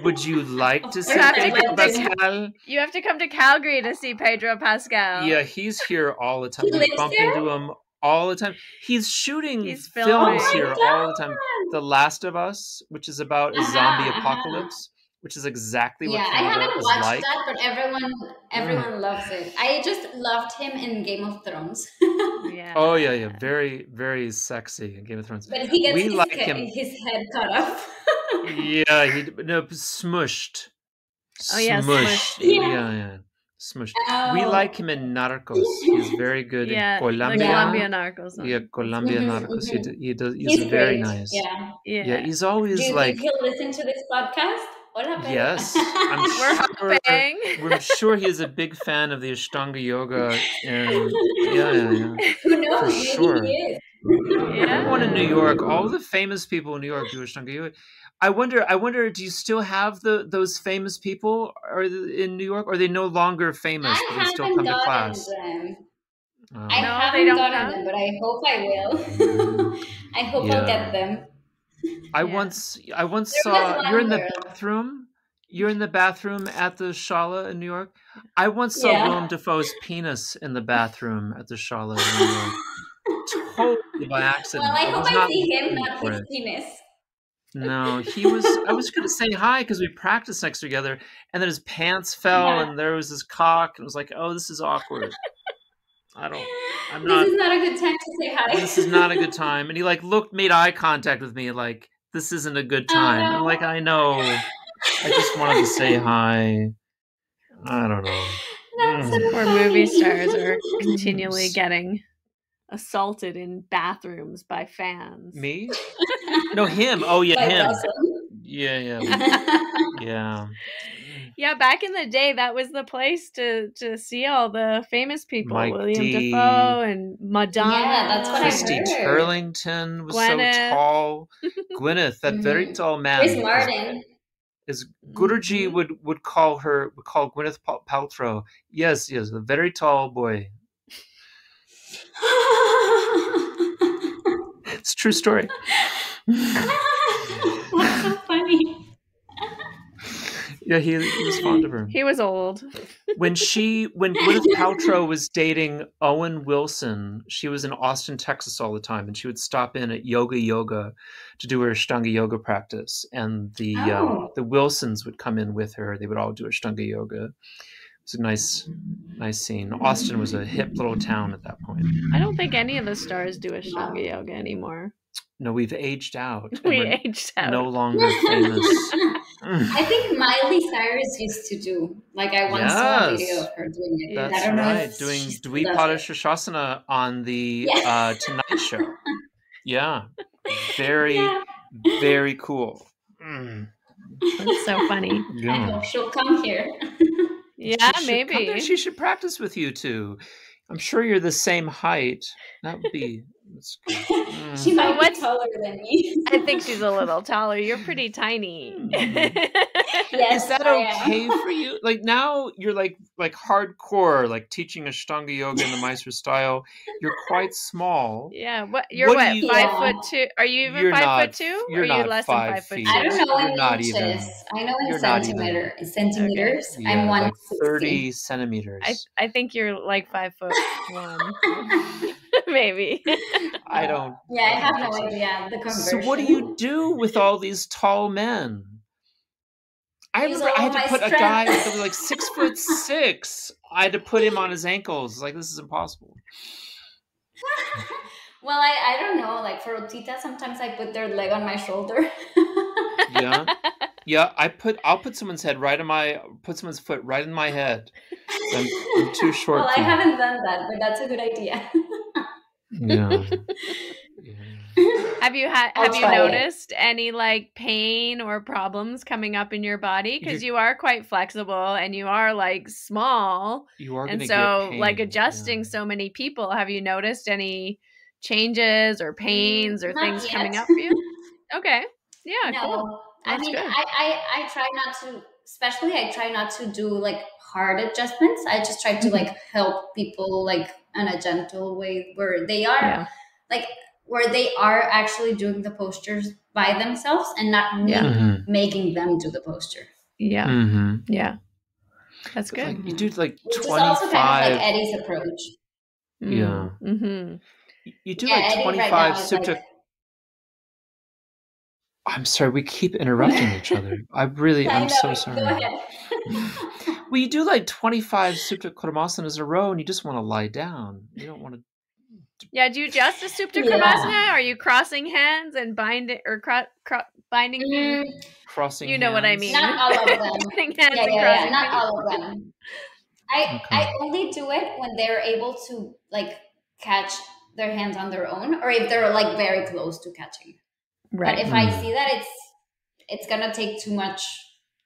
Would you like to see Pedro Pascal? You have to come to Calgary to see Pedro Pascal. Yeah, he's here all the time. We bump into him all the time. He's shooting filming. films here all the time. The Last of Us, which is about a zombie apocalypse, which is exactly what Canada is like. I haven't watched that, but everyone loves it. I just loved him in Game of Thrones. Oh yeah, very, very sexy in Game of Thrones. But he gets his head cut off. Yeah, smushed. Oh yeah, smushed. Yeah. Smushed. Oh. We like him in Narcos. He's very good in Colombia. Colombia Narcos. Yeah, Colombia Narcos. He's very nice. Yeah. He's always Do you like. think he'll listen to this podcast? Hola, Pedro. Yes, I'm sure he is a big fan of the Ashtanga yoga. And Who knows? For sure. Maybe he is. Everyone in New York, all the famous people in New York do Ashtanga yoga. I wonder, do you still have those famous people in New York? Or are they no longer famous, but they still come to class? I haven't gotten them, but I hope I will. I hope I'll get them. I once saw you're in the bathroom. You're in the bathroom at the Shala in New York. I once saw Willem Dafoe's penis in the bathroom at the Shala in New York. Totally by accident. Well, I hope I see him, not his penis. No, he was. I was going to say hi because we practiced next to together, and then his pants fell, and there was his cock, and it was like, oh, this is awkward. This is not a good time to say hi. This is not a good time. And he like made eye contact with me, like, this isn't a good time. I'm like, I know. I just wanted to say hi. I don't know. Poor movie stars are continually getting assaulted in bathrooms by fans. Me? No, him. Oh yeah, him. Yeah. Yeah. Yeah, back in the day, that was the place to see all the famous people. Mike William D. Dafoe and Madonna. Yeah, that's what Christy I heard. Turlington was Gwyneth. so tall. Gwyneth, that very tall man. Chris Martin. Guruji would call Gwyneth Paltrow. Yes, the very tall boy. It's a true story. That's so funny. Yeah, he was fond of her. He was old. When Gwyneth Paltrow was dating Owen Wilson, she was in Austin, Texas all the time, and she would stop in at Yoga to do her Ashtanga yoga practice. And the Wilsons would come in with her. They would all do Ashtanga yoga. It was a nice scene. Austin was a hip little town at that point. I don't think any of the stars do Ashtanga yoga anymore. No, we've aged out. We aged out. No longer famous. I think Miley Cyrus used to do. Like I once saw a video of her doing it. That's I don't know right. Doing Dvipada Shasana on the Tonight Show. Yeah. Very cool. That's so funny. Yeah. I hope she'll come here. Yeah, maybe. She should practice with you two. I'm sure you're the same height. That would be... She might be taller than me. I think she's a little taller. You're pretty tiny. Yes, is that okay for you? Like now you're like hardcore, like teaching Ashtanga yoga in the Mysore style. You're quite small. Yeah. You're 5'2"? Are you even 5'2"? You're or not are you less 5 than 5'2"? feet. I don't know you're in not inches. Even, I know in centimeters. Yeah, I'm like 30 centimeters. I think you're like 5'1". Maybe. I don't. Yeah, I have no idea the conversion. So what do you do with all these tall men? I remember I had to put a guy that was like 6'6". I had to put him on his ankles. Like, this is impossible. Well, I don't know. Like for Otita, sometimes I put their leg on my shoulder. Yeah. I'll put someone's foot right in my head. I'm too short. Well, I haven't done that, but that's a good idea. Yeah. Have you noticed any like pain or problems coming up in your body? Because you are quite flexible and you are like small. You are, and so like adjusting so many people. Have you noticed any changes or pains or things coming up for you? Okay. Yeah. No. Cool. I mean, I try not to. Especially, I try not to do like hard adjustments. I just try to like help people like in a gentle way where they are where they are actually doing the postures by themselves and not me making them do the posture. Yeah. Mm-hmm. Yeah. That's good. Like, you do like 25. Which is also kind of like Eddie's approach. Yeah. Mm-hmm. You do like 25 right Supta. I'm sorry, we keep interrupting each other. I'm so sorry. Go ahead. Well, you do like 25 Supta Kramasanas in a row and you just want to lie down. You don't want to. Yeah, do you just a Supta Kramasana? Are you crossing hands and binding or binding feet? Crossing You know hands. what I mean. Not all of them. Crossing not all of them. I only do it when they're able to like catch their hands on their own or if they're like very close to catching. Right. But if I see that it's gonna take too much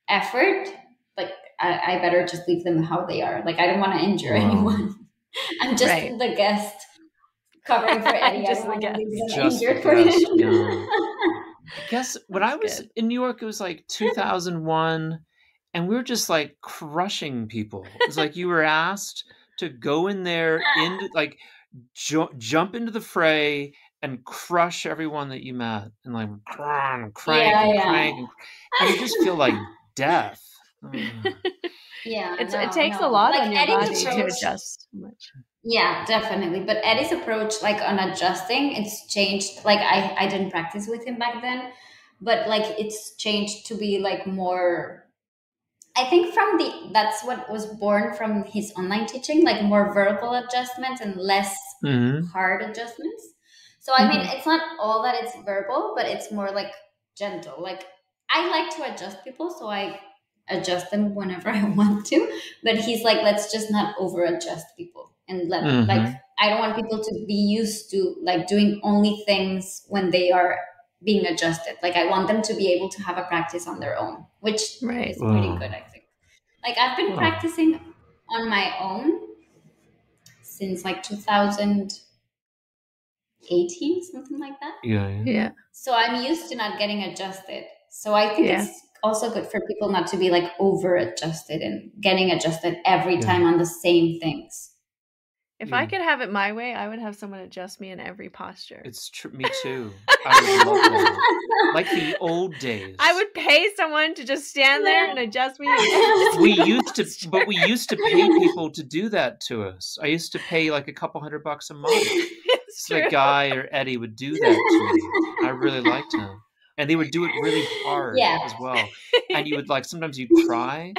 effort, like I better just leave them how they are. Like I don't want to injure anyone. I'm just the guest covering for Eddie. Just the guest. I guess when I was in New York, it was like 2001, and we were just like crushing people. It was like you were asked to go in there, jump into the fray and crush everyone that you met, and like crank, and you just feel like death. Yeah, it takes a lot on your body to adjust so much. Yeah, definitely. But Eddie's approach, like on adjusting, it's changed. Like I didn't practice with him back then, but like it's changed to be like more. I think that's what was born from his online teaching, like more verbal adjustments and less hard adjustments. So I mean, it's not all that it's verbal, but it's more like gentle. Like I like to adjust people, so I adjust them whenever I want to. But he's like, let's just not over adjust people. And like I don't want people to be used to like doing only things when they are being adjusted. Like I want them to be able to have a practice on their own, which is pretty good, I think. Like I've been practicing on my own since like 2018, something like that. Yeah. So I'm used to not getting adjusted. So I think it's also good for people not to be like over adjusted and getting adjusted every time on the same things. If I could have it my way, I would have someone adjust me in every posture. It's true. Me too. I would love that. Like the old days. I would pay someone to just stand there and adjust me. We used to pay people to do that to us. I used to pay like a couple $100 a month. So the guy or Eddie would do that to me. I really liked him. And they would do it really hard as well. And you would sometimes you'd cry.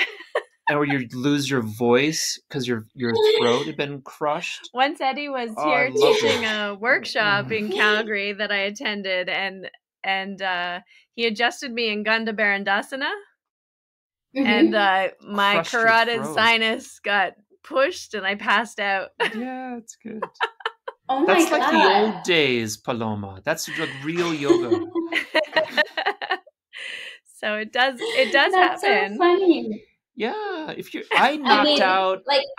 Or you'd lose your voice because your throat had been crushed. Once Eddie was here teaching a workshop in Calgary that I attended, and he adjusted me in Gandha Barandasana, and my carotid sinus got pushed, and I passed out. Yeah, it's good. Oh my God. That's like the old days, Paloma. That's like real yoga. So it does happen. So funny. Yeah, I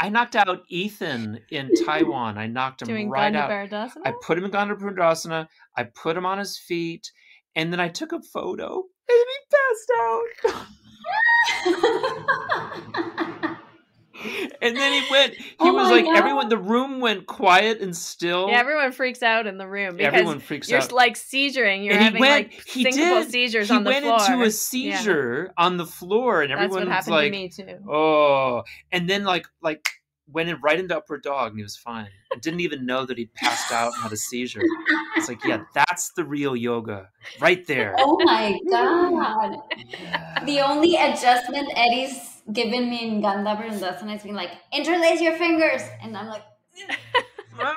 knocked out Ethan in Taiwan. I knocked him doing right out. Barandasana? I put him in Gandha Barandasana. I put him on his feet, and then I took a photo, and he passed out. And then he was like, God. The room went quiet and still. Yeah, everyone freaks out in the room because you're like seizuring. You're having syncopal seizures on the floor. He went into a seizure on the floor, and everyone was like, to me too. Oh, and then like went right into upward dog, and he was fine. I didn't even know that he'd passed out and had a seizure. It's like, yeah, that's the real yoga right there. Oh my God. Yeah. The only adjustment Eddie's given me in Gandha Barandasana has been like, interlace your fingers. And I'm like, but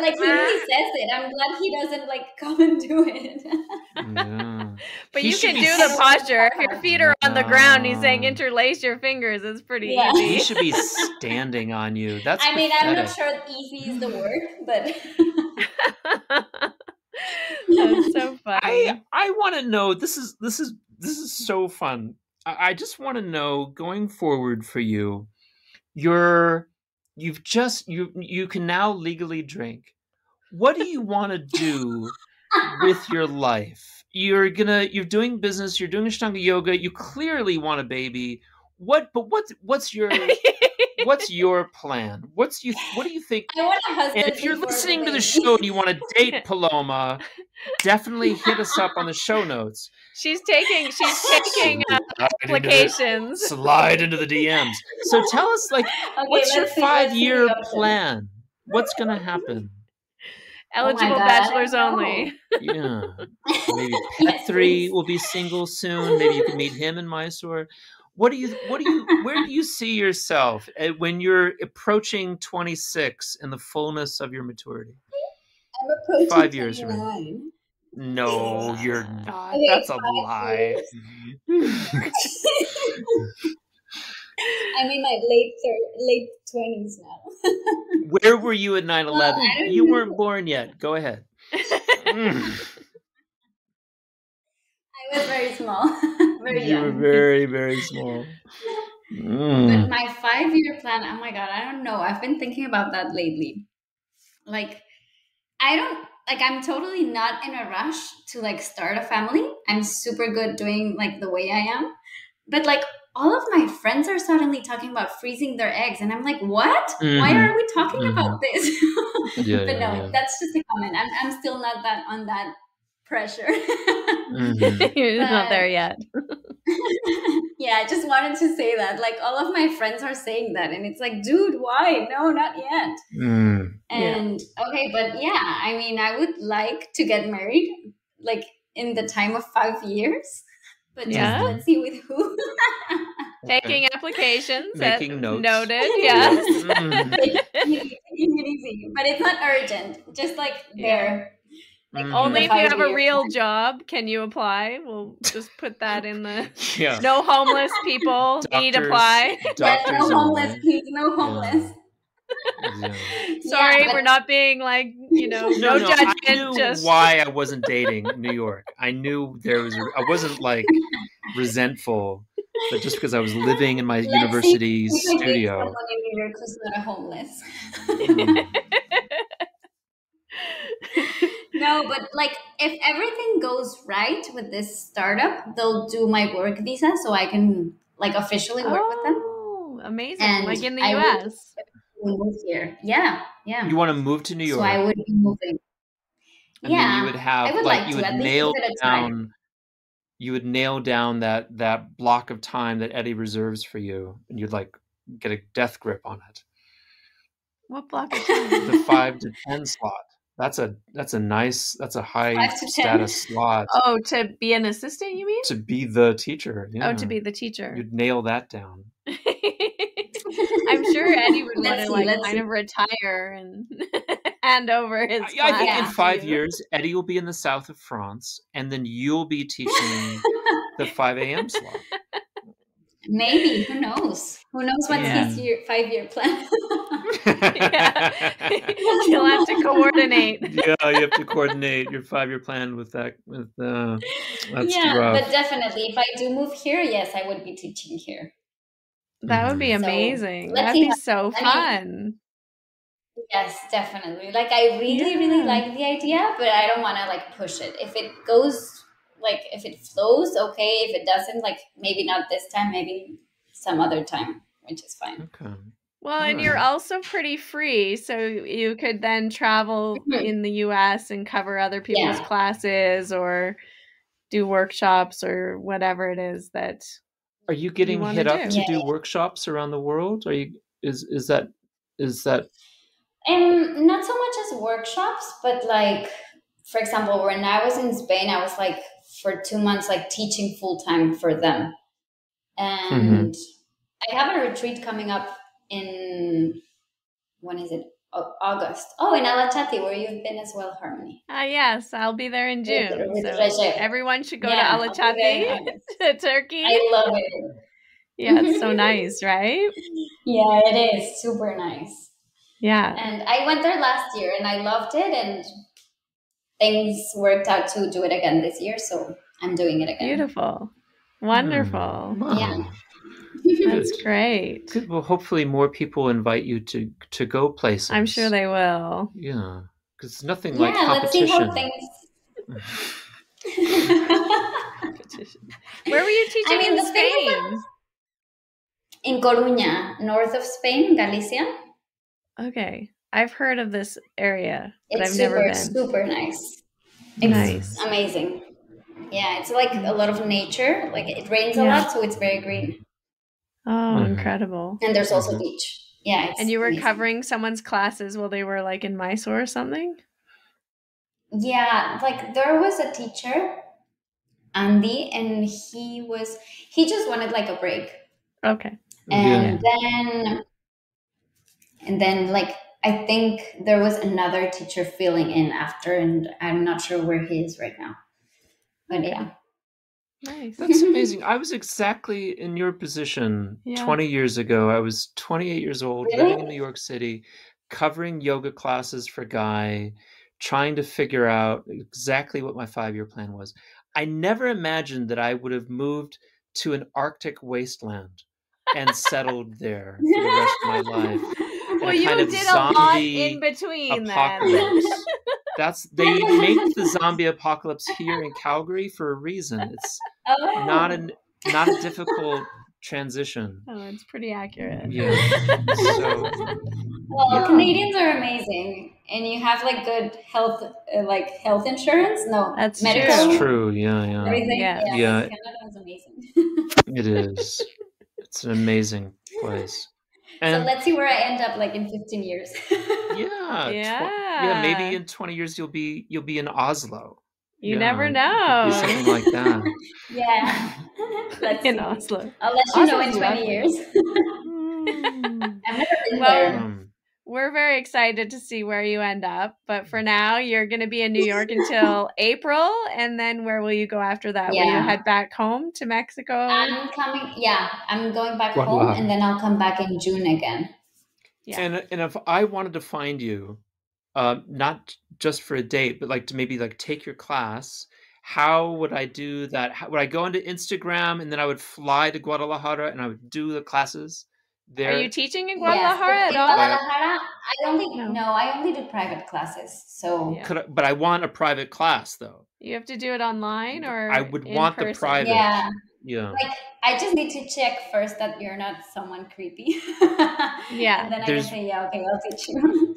like he really says it. I'm glad he doesn't come and do it. Yeah. But you can do the posture. If your feet are on the ground, he's saying interlace your fingers. It's pretty easy. He should be standing on you. That's I mean, I'm not sure easy is the word, but that's so funny. I want to know, this is so fun. I just want to know, going forward for you, you can now legally drink. What do you want to do with your life? You're doing business, you're doing Ashtanga yoga, you clearly want a baby. What's your plan? What do you think? I want a husband. And if you're listening to the show and you want to date Paloma, definitely hit us up on the show notes. She's taking applications. Slide into the DMs. So tell us, what's your 5-year plan? What's gonna happen? Eligible bachelors only. Yeah. Maybe Pet 3 will be single soon. Maybe you can meet him in Mysore. Where do you see yourself when you're approaching 26 in the fullness of your maturity? I'm approaching 5 years 29. from now. No, you're not. Okay, that's a lie. I'm in my late 20s now. Where were you at 9/11? You weren't born yet. Go ahead. I was very small. Very young. You were very, very small. But my 5-year plan, oh my God, I don't know. I've been thinking about that lately. I'm totally not in a rush to start a family. I'm super good doing the way I am. But all of my friends are suddenly talking about freezing their eggs. And I'm like, what? Mm-hmm. Why are we talking about this? But no, that's just a comment. I'm still not on that pressure. Mm-hmm. You're not there yet. Yeah, I just wanted to say that. All of my friends are saying that. And it's like, dude, why? No, not yet. And okay, but yeah, I mean, I would like to get married in the time of 5 years. But just let's see with who. Taking applications. Making notes. Noted, yes. Taking it easy. But it's not urgent. Just there. Only if you have a real job can you apply. We'll just put that in the no homeless people need apply. No homeless, please. No homeless. Yeah. Sorry, we're not being no judgment. I knew why I wasn't dating New York. I knew I wasn't resentful, but just because I was living in my university studio. Someone in New York who's not a homeless. No, but if everything goes right with this startup, they'll do my work visa so I can officially work with them. Oh, amazing! And in the US. move here. Yeah. You want to move to New York? So I would be moving. And then you would have, I would like you to would at least nail give it a down. try. You would nail down that block of time that Eddie reserves for you, and you'd like get a death grip on it. What block of time? The 5 to 10 slot. That's a high status slot. Oh, to be an assistant, you mean? To be the teacher. Yeah. Oh, to be the teacher. You'd nail that down. I'm sure Eddie would want to kind of retire and hand over his class. I think in 5 years, Eddie will be in the south of France, and then you'll be teaching the 5 a.m. slot. Maybe. Who knows? Who knows what's his 5-year plan? You'll have to coordinate. Yeah, you have to coordinate your 5-year plan with that. That's rough. But definitely, if I do move here, yes, I would be teaching here. That would be amazing. So, that'd be so fun. Yes, definitely. Like, I really like the idea, but I don't want to like push it. If it goes, like, if it flows, okay. If it doesn't, like, maybe not this time, maybe some other time, which is fine. Okay. Well, and you're also pretty free, so you could then travel in the U.S. and cover other people's classes or do workshops or whatever it is that. Are you getting hit up to do workshops around the world? Are you? Is that? Not so much as workshops, but like, for example, when I was in Spain, I was like for 2 months, like teaching full time for them, and I have a retreat coming up in, when is it? August. Oh, in Alachati, where you've been as well, Harmony. Yes, I'll be there in June. So everyone should go to Alachati, to Turkey. I love it. Yeah, it's so nice, right? Yeah, it is super nice. Yeah. And I went there last year and I loved it, and things worked out to do it again this year, so I'm doing it again. Beautiful. Wonderful. Wow. Yeah. That's great. Good. Well, hopefully more people invite you to go places. I'm sure they will. Yeah, because it's nothing like competition. Let's see how things... Where were you teaching in Spain? In Coruña, north of Spain, Galicia. Okay. I've heard of this area, but I've never been. It's super nice. It's amazing. Yeah, it's like a lot of nature. Like, it rains a lot, so it's very green. Oh, incredible. And there's also beach. Yeah. And you were covering someone's classes while they were like in Mysore or something? Yeah, like there was a teacher, Andy, and he just wanted like a break. Okay. And then like, I think there was another teacher filling in after, and I'm not sure where he is right now. But yeah. Nice. That's amazing. I was exactly in your position 20 years ago. I was 28 years old, living in New York City, covering yoga classes for Guy, trying to figure out exactly what my 5-year plan was. I never imagined that I would have moved to an Arctic wasteland and settled there for the rest of my life. Well, you did a lot in between apocalypse. They make the zombie apocalypse here in Calgary for a reason. It's not a difficult transition. Oh, it's pretty accurate. Yeah. Well, Canadians are amazing, and you have like good health, health insurance. No, that's medical. That's true. Yeah. Everything. Yeah. Canada is amazing. It is. It's an amazing place. And so let's see where I end up, like in 15 years. Maybe in 20 years you'll be in Oslo. You never know. Something like that. Yeah. Let's in Oslo. I'll let you know in 20 years. I've never been there. We're very excited to see where you end up. But for now, you're going to be in New York until April. And then where will you go after that? Yeah. Will you head back home to Mexico? I'm going back home, and then I'll come back in June again. Yeah. And if I wanted to find you, not just for a date, but like to maybe like take your class, how would I do that? Would I go into Instagram and then I would fly to Guadalajara and I would do the classes there? Are you teaching in Guadalajara at all? Guadalajara, I only do private classes. So, but I want a private class though. You have to do it online, or I would want person? The private. Yeah. Yeah. Like, I just need to check first that you're not someone creepy. Yeah. And then I can say, yeah, okay, I'll teach you.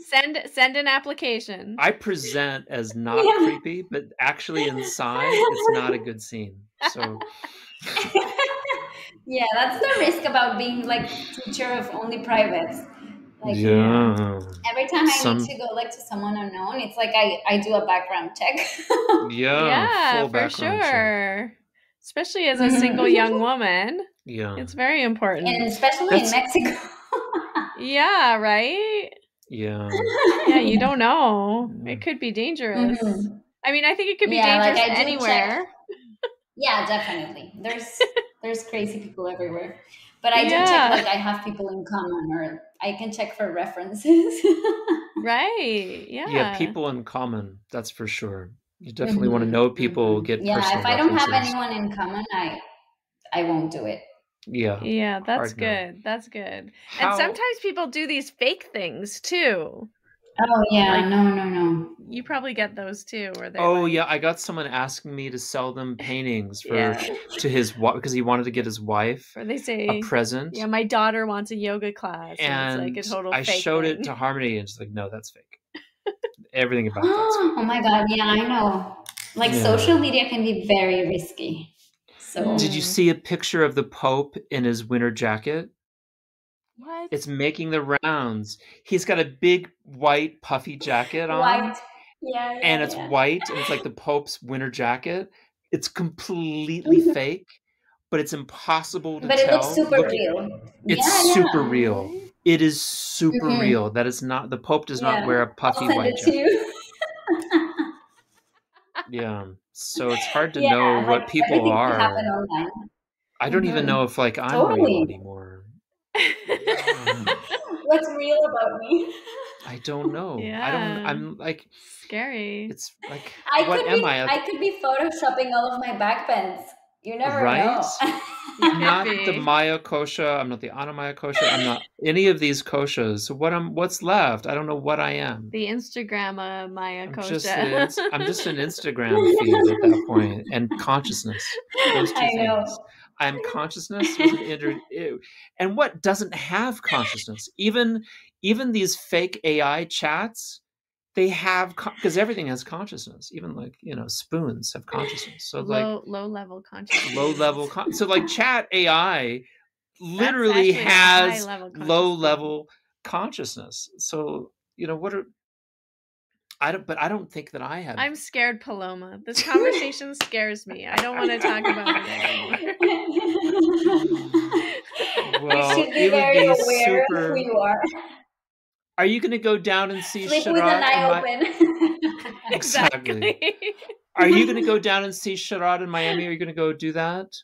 Send an application. I present as not creepy, but actually inside it's not a good scene. So yeah, that's the risk about being like teacher of only privates. Like, every time I need to go like to someone unknown, it's like I do a background check. Yeah, full for background sure. Check. Especially as a single young woman. Yeah. It's very important. And especially in Mexico. Yeah, right? Yeah. Yeah, you don't know. It could be dangerous. I mean, I think it could be dangerous like anywhere. Yeah, definitely. There's crazy people everywhere. But I do check like I have people in common, or I can check for references. Right. Yeah. Yeah, people in common, that's for sure. You definitely want to know people, get personal if I don't have references. anyone in common, I won't do it. Yeah. That's good. That's good. And sometimes people do these fake things too. Oh yeah, like, no. You probably get those too, where they. Yeah, I got someone asking me to sell them paintings to his wife because he wanted to get his wife or they say a present. Yeah, my daughter wants a yoga class, and it's like a total. I showed it to Harmony, and she's like, "No, that's fake. Everything about that's fake." Oh my god, yeah, I know. Like social media can be very risky. So did you see a picture of the Pope in his winter jacket? What? It's making the rounds. He's got a big white puffy jacket on. Yeah. And it's white, and it's like the Pope's winter jacket. It's completely fake, but it's impossible to tell. But it looks super real. It's super real. It is super real. That is not, the Pope does not wear a puffy white jacket. Yeah. So it's hard to know what people are. I don't even know if like I'm real anymore. What's real about me? I don't know. I'm like scary. It's like I could be photoshopping all of my backbends. You never know. I'm not the Maya Kosha. I'm not the Anamaya Kosha. I'm not any of these koshas. So what's left? I don't know what I am. The Instagram Maya Kosha. I'm just an Instagram feed at that point, and consciousness. Those two things. I'm consciousness with an and what doesn't have consciousness? Even these fake AI chats, they have because everything has consciousness. Even like spoons have consciousness. So low level consciousness. Low level. So like chat AI literally has low level consciousness. So what are I don't think that I have. I'm scared, Paloma. This conversation scares me. I don't want to talk about it anymore. Well, you should be very aware of who you are. Are you going to go down and see Sleep with an eye open. Exactly. Are you going to go down and see Sharad in Miami? Are you going to go do that?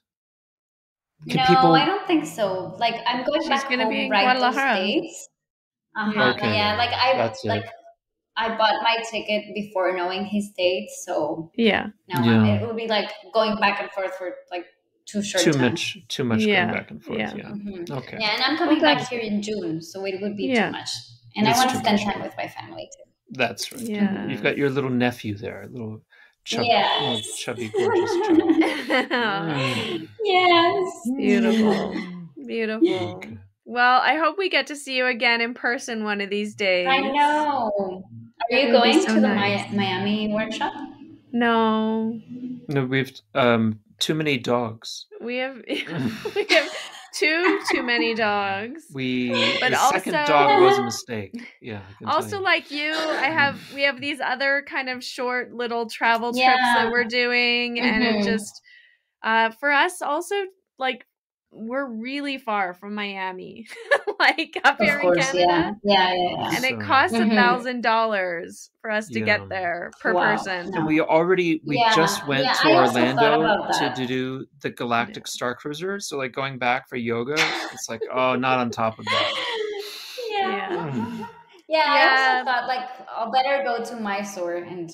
I don't think so. Like I'm going back home right those days. Okay. Yeah, like I bought my ticket before knowing his date, so it will be like going back and forth for like too much going back and forth. Yeah. Okay. Yeah, and I'm coming back here in June, so it would be too much. And I want to spend time with my family too. That's right. Yeah. You've got your little nephew there, little chubby, gorgeous child. Yes. Beautiful. Okay. Well, I hope we get to see you again in person one of these days. I know. Are you going to the Miami workshop? No. No, we've too many dogs. We have too many dogs. The second dog was a mistake. Yeah. Also, like you, we have these other kind of short little travel trips that we're doing, and it just for us also like. We're really far from Miami, like up here in Canada. Yeah. And it costs $1,000 for us to get there per person. And we just went to Orlando to do the Galactic Star Cruiser. So like going back for yoga, it's like, oh, not on top of that. Yeah, I also thought like I'll better go to Mysore, and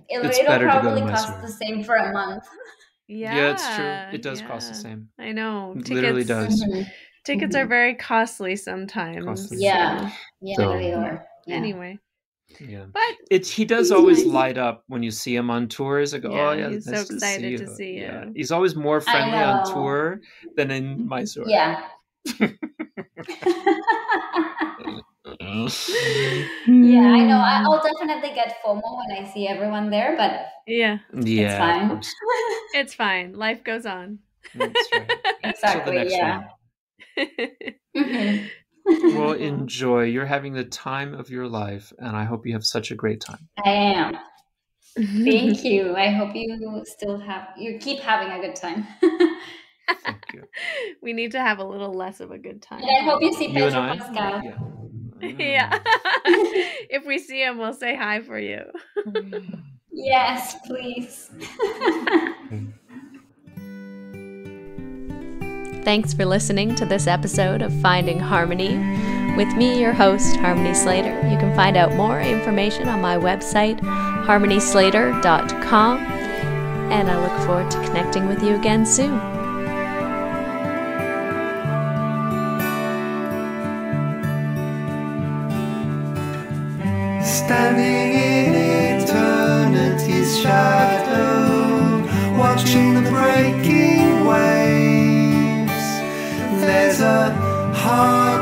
it'll probably cost the same for a month. Yeah, it's true. It does cost the same. I know. It literally does. Tickets are very costly sometimes. Yeah, they are. Anyway. Yeah, but he does always light up when you see him on tours. I go, yeah, oh yeah, he's nice so excited to see you. Yeah, he's always more friendly on tour than in Mysore. Yeah. Yeah, I know. I'll definitely get FOMO when I see everyone there, but it's fine. Of course. It's fine. Life goes on. That's right. Exactly. Yeah. Well, enjoy. You're having the time of your life, and I hope you have such a great time. I am. Thank you. I hope you keep having a good time. Thank you. We need to have a little less of a good time. And I hope you see Pedro Pascal. Yeah. If we see him, we'll say hi for you. Yes, please. Thanks for listening to this episode of Finding Harmony. With me, your host, Harmony Slater. You can find out more information on my website, harmonyslater.com, and I look forward to connecting with you again soon. Standing in eternity's shadow, watching the breaking waves, there's a heart